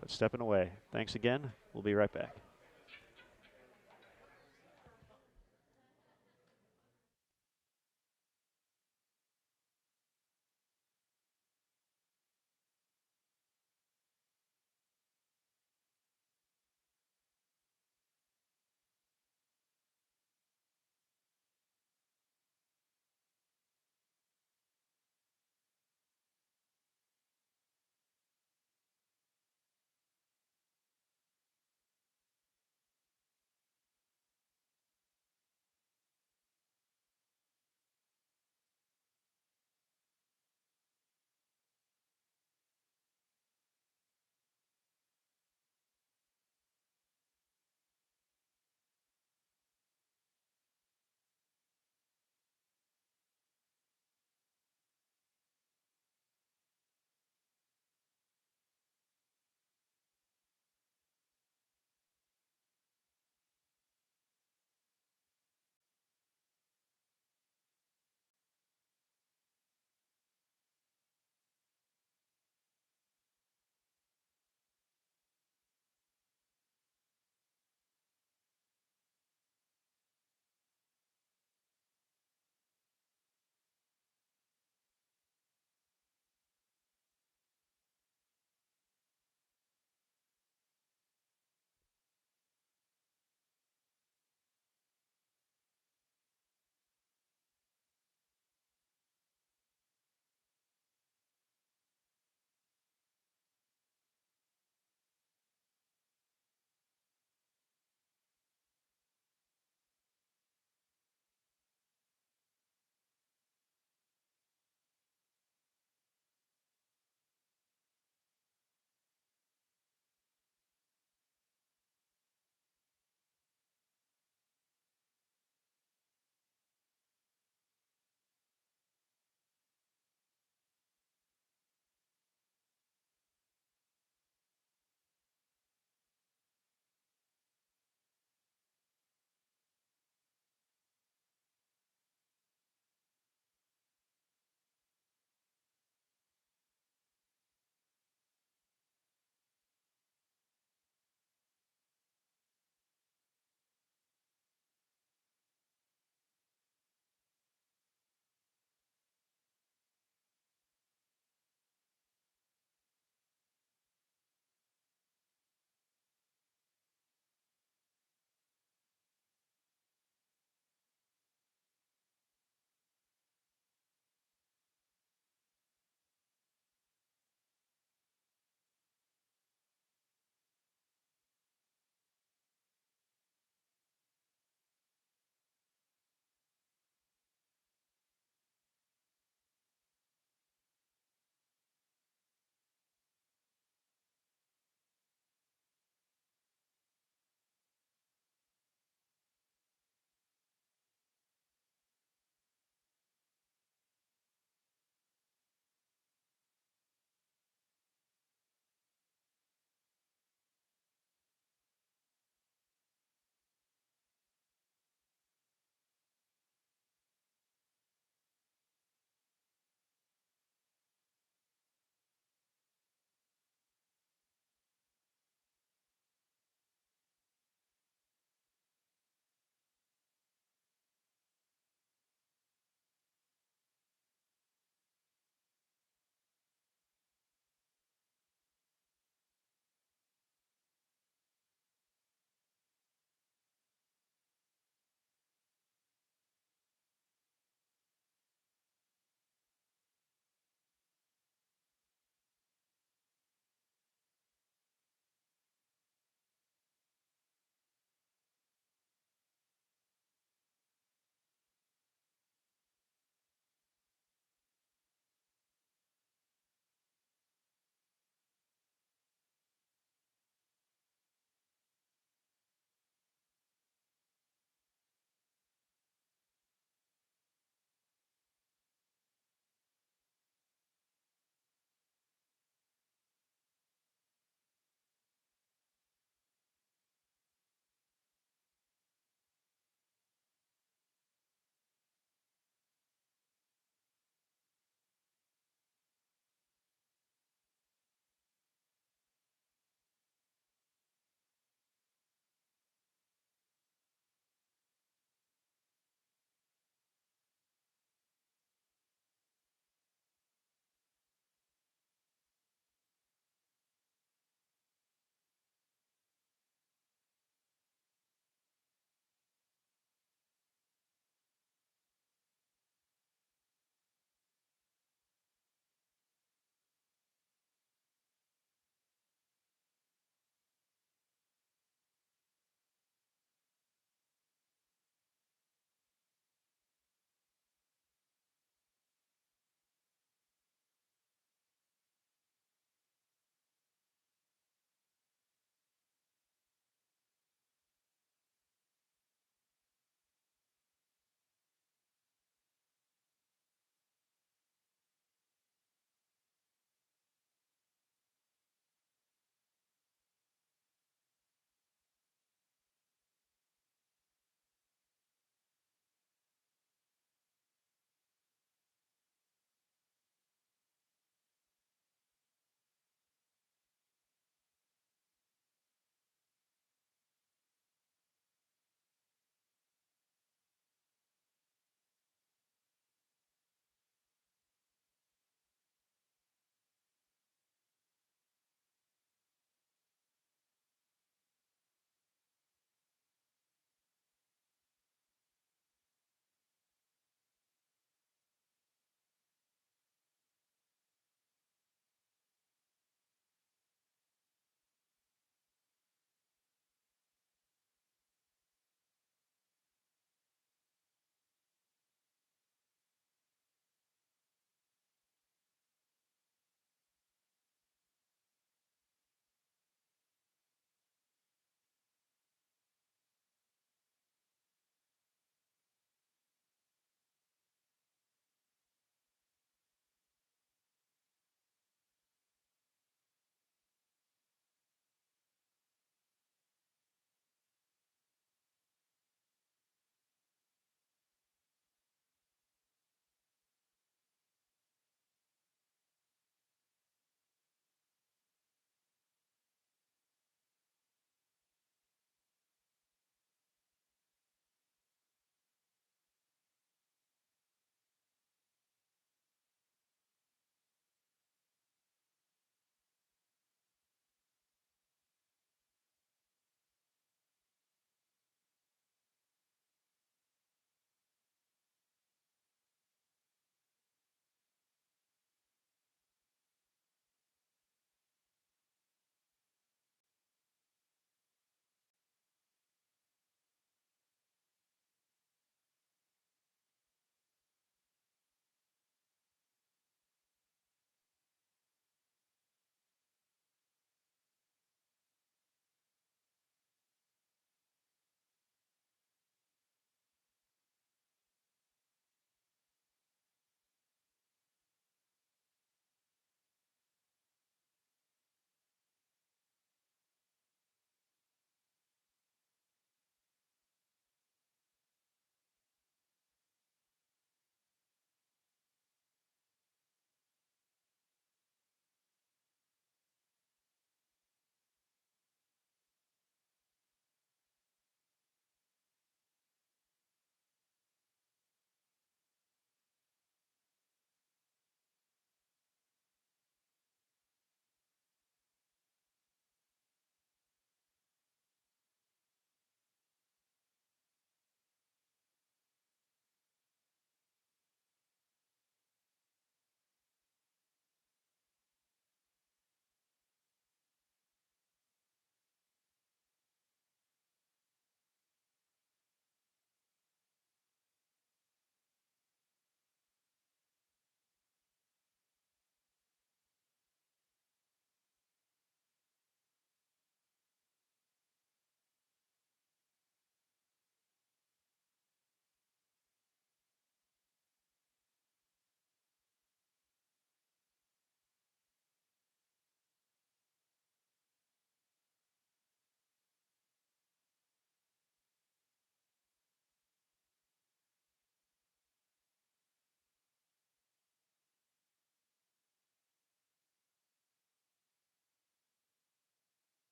but stepping away. Thanks again. We'll be right back.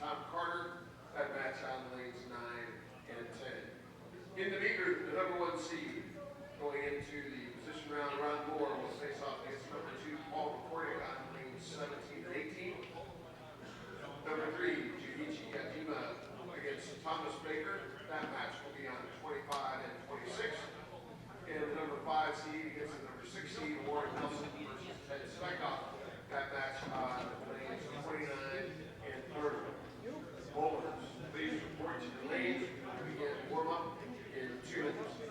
Tom Carter. That match on lanes 9 and 10. In the meter, the number 1 seed going into the position round, Ron Moore will face off against number 2, Paul McCordick on lanes 17 and 18. Number 3, Junichi Yatima against Thomas Baker. That match will be on 25 and 26. And the number 5 seed against the number 6 seed, Warren Nelson versus Ted Steichoff. That match on lanes 29 and 30. Bowlers, please report to your lanes. We begin warm-up in 2 minutes.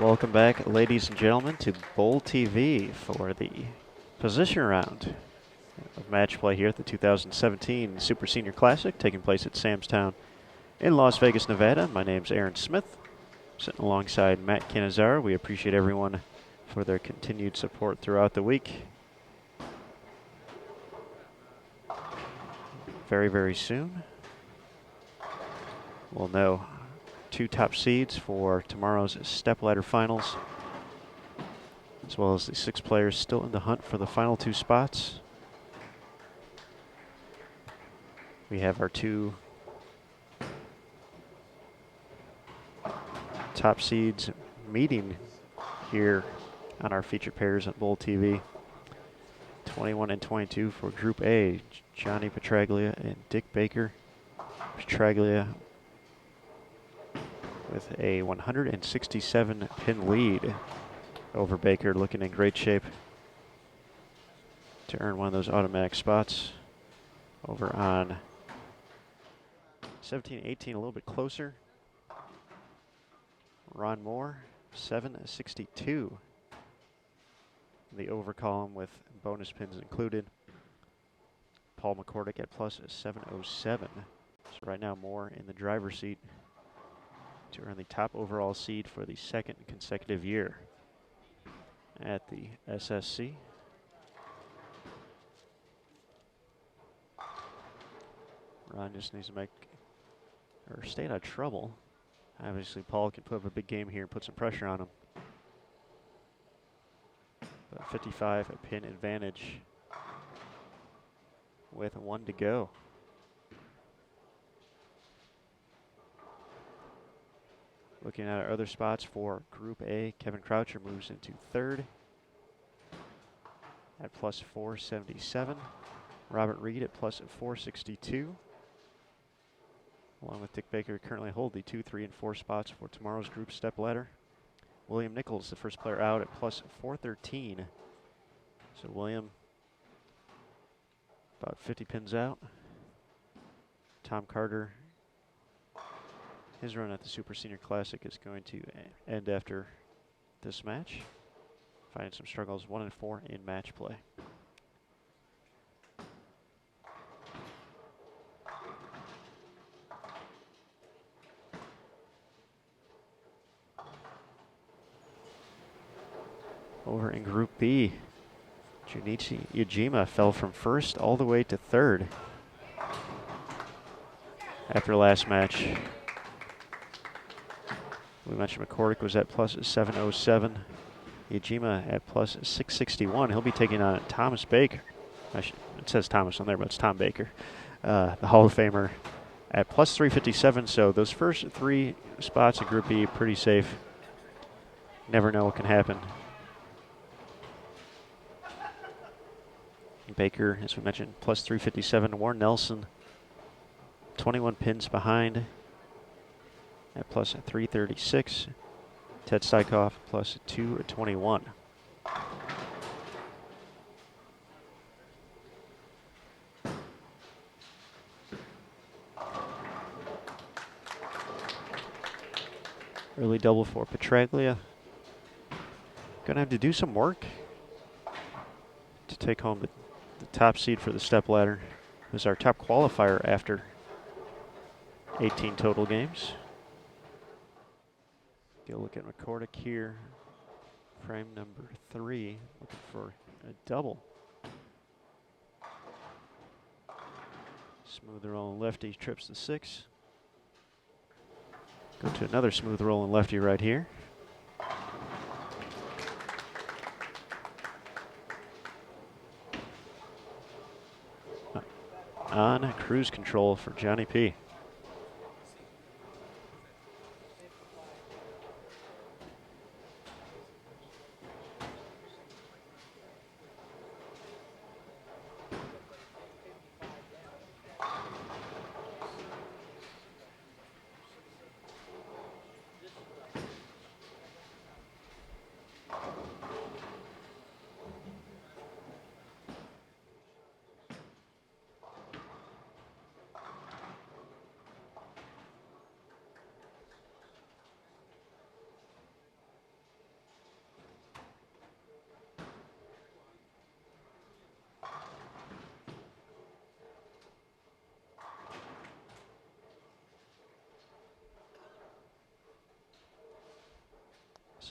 Welcome back, ladies and gentlemen, to Bowl TV for the position round of match play here at the 2017 Super Senior Classic, taking place at Sam's Town in Las Vegas, Nevada. My name's Aaron Smith, sitting alongside Matt Canizaro. We appreciate everyone for their continued support throughout the week. Very, very soon, we'll know 2 top seeds for tomorrow's stepladder finals, as well as the 6 players still in the hunt for the final 2 spots. We have our 2 top seeds meeting here on our feature pairs on Bowl TV. 21 and 22 for Group A, Johnny Petralia and Dick Baker. Petralia with a 167 pin lead over Baker, looking in great shape to earn one of those automatic spots. Over on 17-18, a little bit closer. Ron Moore, 762. The over column with bonus pins included. Paul McCordick at plus 707. So right now Moore in the driver's seat to earn the top overall seed for the 2nd consecutive year at the SSC. Ron just needs to stay out of trouble. Obviously Paul can put up a big game here and put some pressure on him. But 55 a pin advantage with 1 to go. Looking at our other spots for Group A, Kevin Croucher moves into 3rd at plus 477. Robert Reed at plus 462. Along with Dick Baker, currently hold the 2, 3, and 4 spots for tomorrow's group step ladder. William Nichols, the first player out, at plus 413. So William, about 50 pins out. Tom Carter, his run at the Super Senior Classic is going to end after this match. Finding some struggles, 1 and 4 in match play. Over in Group B, Junichi Ujima fell from 1st all the way to 3rd after last match. We mentioned McCordick was at plus 707. Ujima at plus 661. He'll be taking on Thomas Baker. It says Thomas on there, but it's Tom Baker, the Hall of Famer, at plus 357. So those first 3 spots in Group B, pretty safe. Never know what can happen. Baker, as we mentioned, plus 357. Warren Nelson, 21 pins behind at plus 336. Ted Steichoff plus 221. Early double for Petralia. Gonna have to do some work to take home the top seed for the step ladder. It was our top qualifier after 18 total games. Get a look at McCordick here. Frame number 3, looking for a double. Smooth rolling lefty, trips the 6. Go to another smooth rolling lefty right here. On cruise control for Johnny P.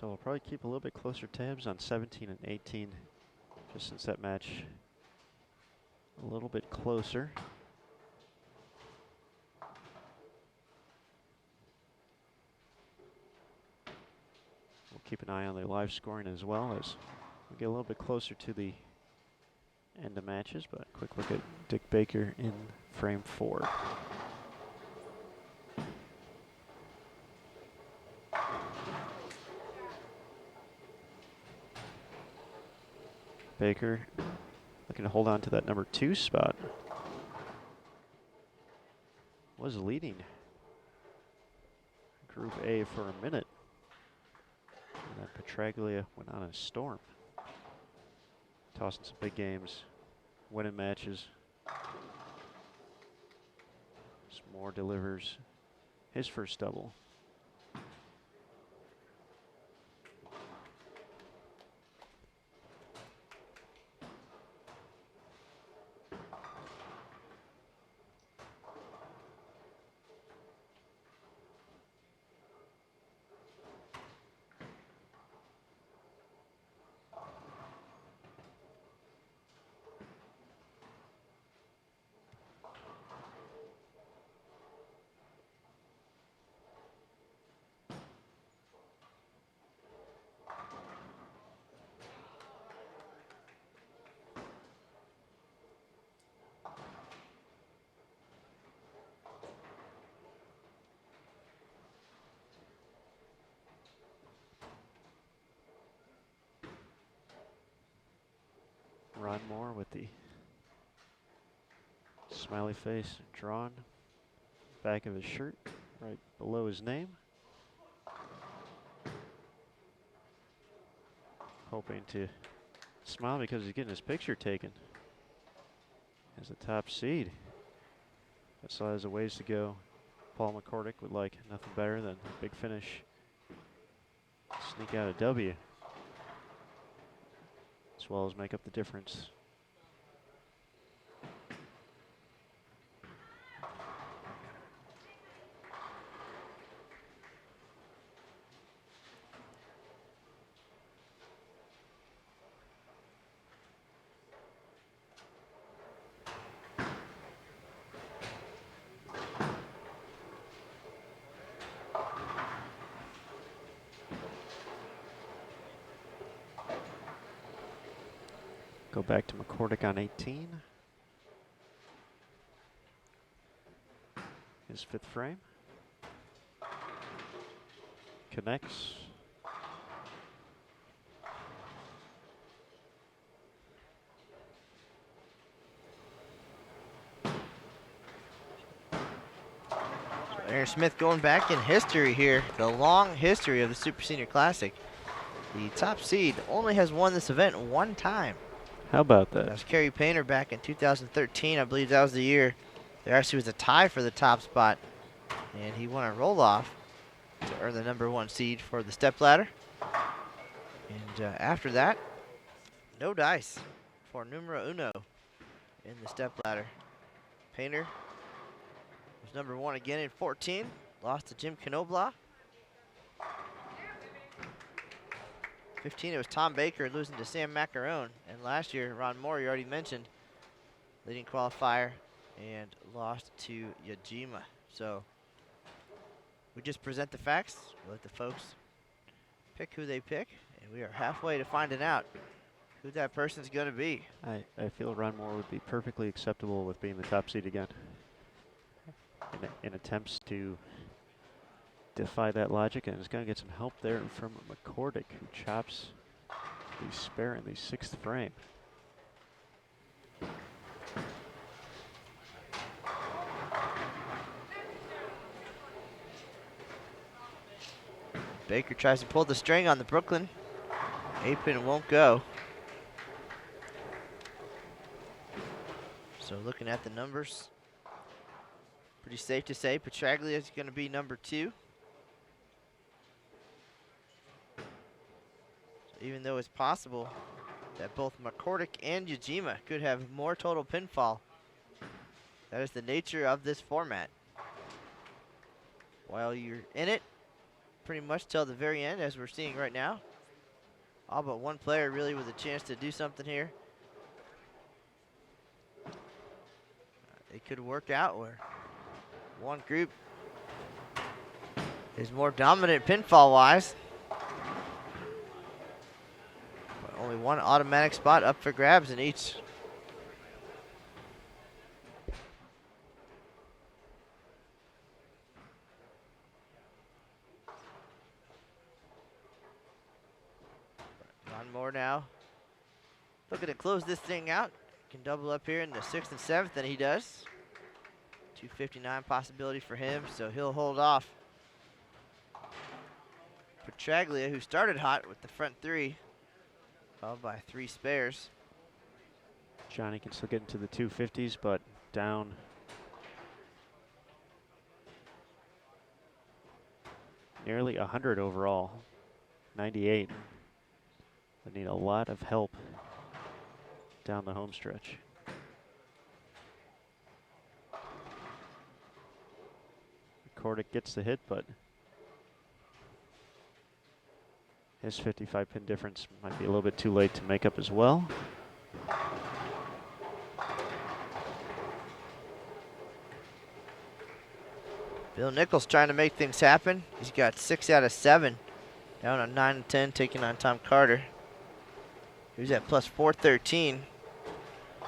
So we'll probably keep a little bit closer tabs on 17 and 18, just since that match a little bit closer. We'll keep an eye on the live scoring as well as we get a little bit closer to the end of matches, but a quick look at Dick Baker in frame 4. Baker looking to hold on to that number 2 spot. Was leading Group A for a minute. And then Petralia went on a storm. Tossing some big games, winning matches. S'more delivers his first double. Ron Moore with the smiley face drawn back of his shirt right below his name. Hoping to smile because he's getting his picture taken as the top seed. But still has a ways to go. Paul McCordick would like nothing better than a big finish. Sneak out a W, as well as make up the difference. Go back to McCordick on 18. His 5th frame. Connects. Aaron Smith going back in history here, the long history of the Super Senior Classic. The top seed only has won this event one time. How about that? That was Kerry Painter back in 2013. I believe that was the year there actually was a tie for the top spot. And he won a roll-off to earn the number 1 seed for the stepladder. And after that, no dice for numero uno in the stepladder. Painter was number 1 again in 14. Lost to Jim Knobloch. 15, it was Tom Baker losing to Sam Macarone. And last year, Ron Moore, you already mentioned, leading qualifier and lost to Yajima. So we just present the facts, let the folks pick who they pick, and we are halfway to finding out who that person's going to be. I feel Ron Moore would be perfectly acceptable with being the top seed again. In attempts to defy that logic, and is going to get some help there from McCordick, who chops the spare in the 6th frame. Baker tries to pull the string on the Brooklyn. 8-pin won't go. So looking at the numbers, pretty safe to say Petralia is going to be number 2. Even though it's possible that both McCordick and Yajima could have more total pinfall. That is the nature of this format. While you're in it, pretty much till the very end, as we're seeing right now. All but one player really with a chance to do something here. It could work out where one group is more dominant pinfall-wise. But only one automatic spot up for grabs in each. One more now. Looking to close this thing out. Can double up here in the 6th and 7th, and he does. 259 possibility for him, so he'll hold off. Petralia, who started hot with the front 3, followed by 3 spares. Johnny can still get into the 250s, but down. Nearly 100 overall, 98. They need a lot of help down the home stretch. Kordic gets the hit, but his 55 pin difference might be a little bit too late to make up as well. Bill Nichols trying to make things happen. He's got 6 out of 7. Down on 9 and 10, taking on Tom Carter. He was at plus 413.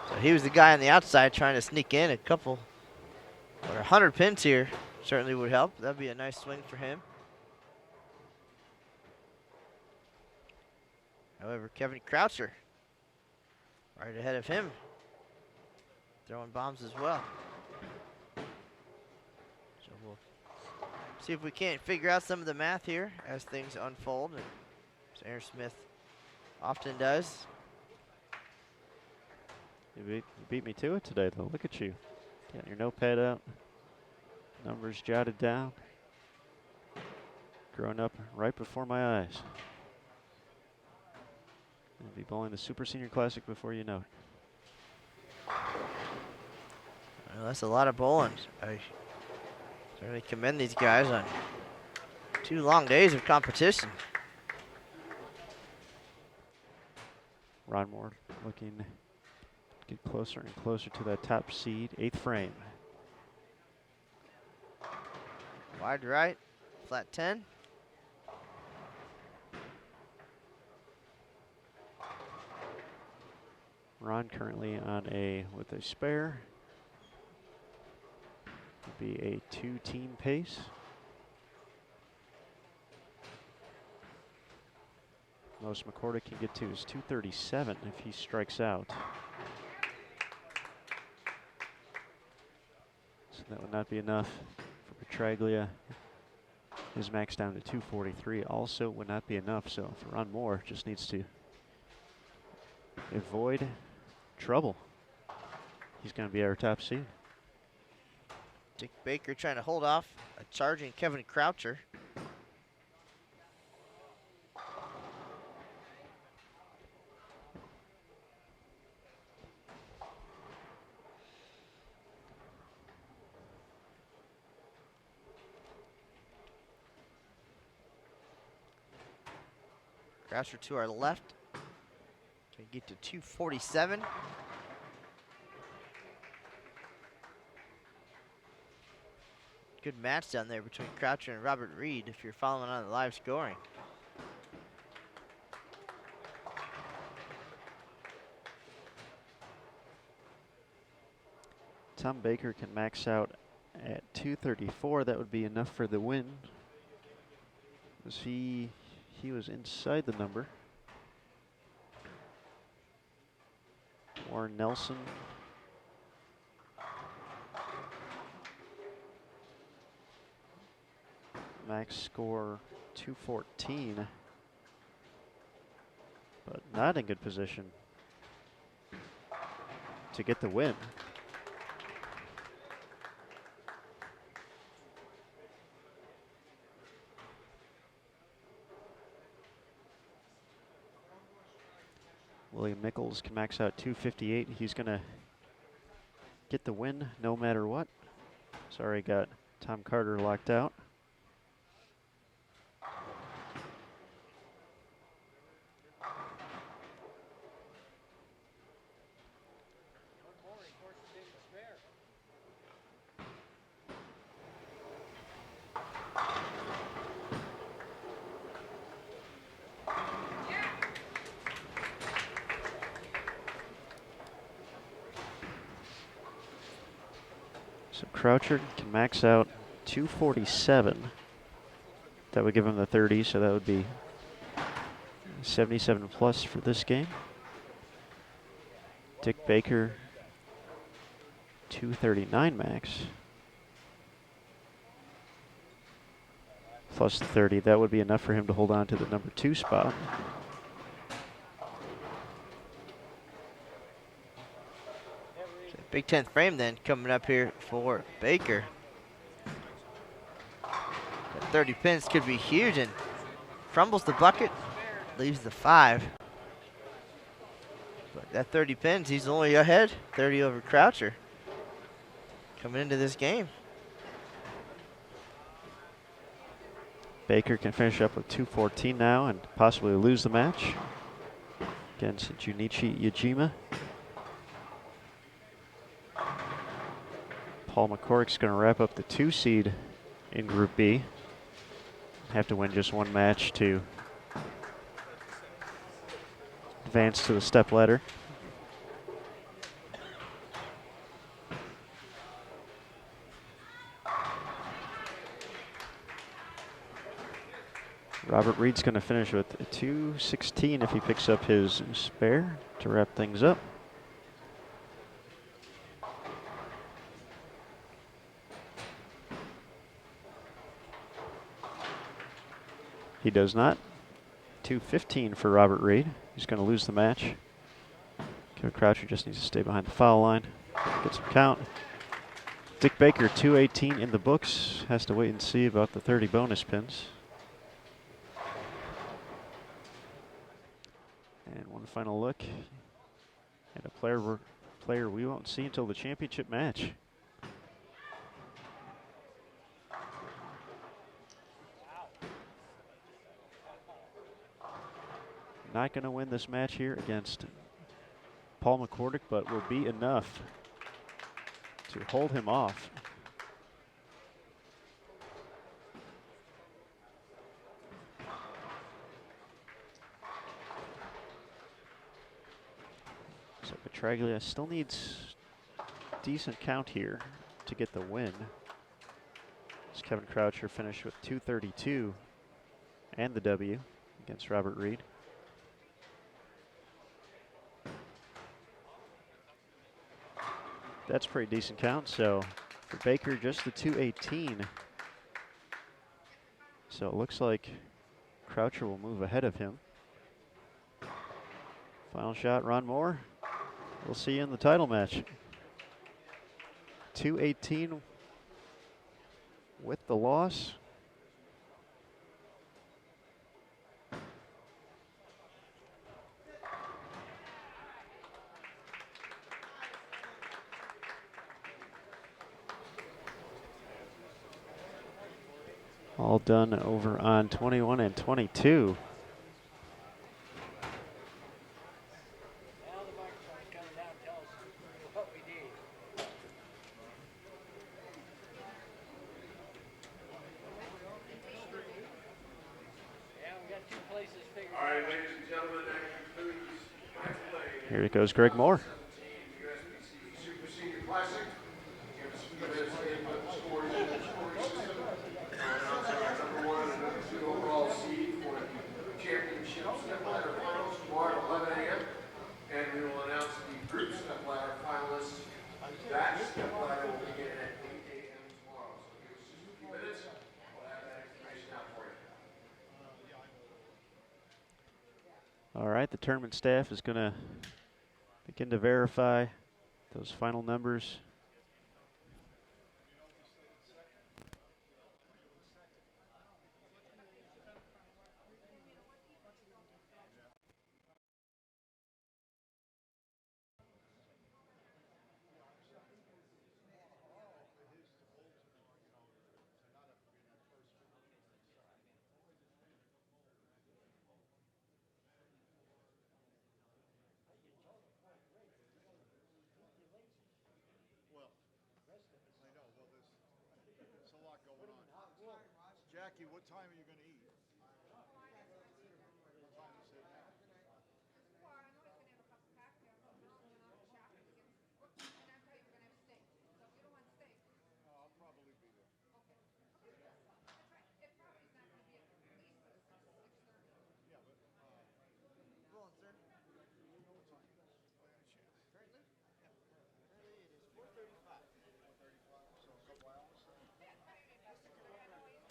So he was the guy on the outside trying to sneak in a couple, or 100 pins here. Certainly would help. That'd be a nice swing for him. However, Kevin Croucher right ahead of him, throwing bombs as well. So we'll see if we can't figure out some of the math here as things unfold, and as Aaron Smith often does. You beat me to it today, though. Look at you. Got your notepad out. Numbers jotted down. Growing up right before my eyes. You'll be bowling the Super Senior Classic before you know it. Well, that's a lot of bowling. I certainly commend these guys on 2 long days of competition. Ron Moore looking to get closer and closer to that top seed, 8th frame. Wide right, flat 10. Ron currently on with a spare. Would be a 2-team pace. Most McCordick can get to is 237 if he strikes out. So that would not be enough for Petralia. His max down to 243 also would not be enough. So for Ron Moore, just needs to avoid trouble. He's going to be our top seed. Dick Baker trying to hold off a charging Kevin Croucher. Croucher to our left. Can get to 247. Good match down there between Croucher and Robert Reed if you're following on the live scoring. Tom Baker can max out at 234. That would be enough for the win. He was inside the number. Warren Nelson. Max score 214, but not in good position to get the win. William Nichols can max out 258. He's going to get the win no matter what. Sorry, got Tom Carter locked out. So Croucher can max out 247. That would give him the 30, so that would be 77 plus for this game. Dick Baker, 239 max. Plus 30, that would be enough for him to hold on to the number 2 spot. Big 10th frame then coming up here for Baker. That 30 pins could be huge and crumbles the bucket, leaves the 5. But that 30 pins, he's only ahead, 30 over Croucher coming into this game. Baker can finish up with 214 now and possibly lose the match against Junichi Yajima. Paul McCorrick's going to wrap up the 2 seed in Group B. Have to win just one match to advance to the step ladder. Robert Reed's going to finish with a 216 if he picks up his spare to wrap things up. He does not. 215 for Robert Reed. He's going to lose the match. Kevin Croucher just needs to stay behind the foul line, get some count. Dick Baker, 218 in the books. Has to wait and see about the 30 bonus pins. And one final look at a player we won't see until the championship match. Not going to win this match here against Paul McCordick, but will be enough to hold him off. So Petralia still needs decent count here to get the win. As Kevin Croucher finished with 232 and the W against Robert Reed. That's pretty decent count. So for Baker, just the 218. So it looks like Croucher will move ahead of him. Final shot, Ron Moore. We'll see you in the title match. 218 with the loss. All done over on 21 and 22. Now the microphone's coming down, tell us what we did. Yeah, we got 2 places figured All right, out. ladies and gentlemen, that concludes my play. Here it goes, Greg Moore. USBC Super Senior Classic. Give us a few minutes to input the scores in the scoring system. Announce our number 1 and number 2 overall seed for the championship step ladder finals tomorrow at 11 a.m. And we will announce the group step ladder finalists. That step ladder will begin at 8 a.m. tomorrow. So give us just a few minutes. We'll have that information out for you. All right, the tournament staff is going to begin to verify those final numbers. Jackie, what time are you going to eat?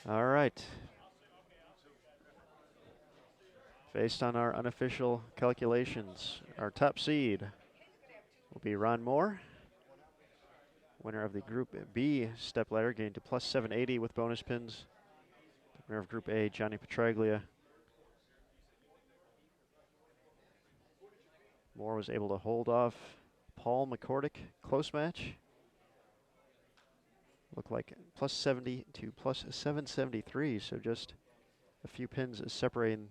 All right. Based on our unofficial calculations, our top seed will be Ron Moore, winner of the Group B stepladder, gained to plus 780 with bonus pins. The winner of Group A, Johnny Petralia. Moore was able to hold off Paul McCordick, close match. Looked like plus 70 to plus 773, so just a few pins separating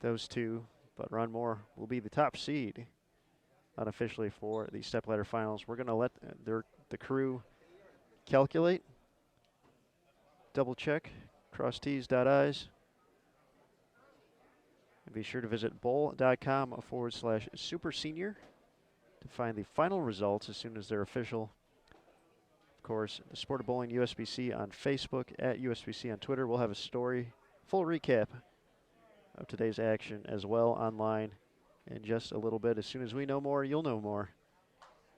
those two. But Ron Moore will be the top seed unofficially for the stepladder finals. We're going to let the crew calculate, double check, cross T's, dot I's. And be sure to visit bowl.com/super senior to find the final results as soon as they're official. Of course, the Sport of Bowling USBC on Facebook, at USBC on Twitter. We'll have a story, full recap of today's action as well online in just a little bit. As soon as we know more, you'll know more.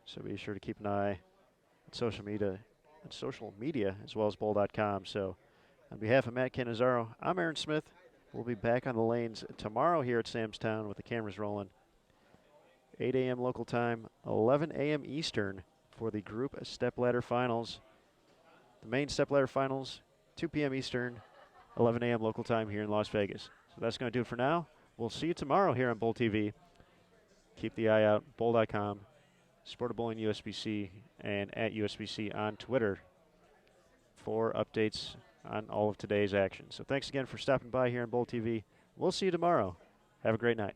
So be sure to keep an eye on social media as well as bowl.com. So on behalf of Matt Cannizzaro, I'm Aaron Smith. We'll be back on the lanes tomorrow here at Samstown with the cameras rolling. 8 a.m. local time, 11 a.m. Eastern for the group stepladder finals. The main stepladder finals, 2 p.m. Eastern, 11 a.m. local time here in Las Vegas. So that's going to do it for now. We'll see you tomorrow here on Bowl TV. Keep the eye out, bowl.com, Sport of Bowling USBC, and at USBC on Twitter for updates on all of today's action. So thanks again for stopping by here on Bowl TV. We'll see you tomorrow. Have a great night.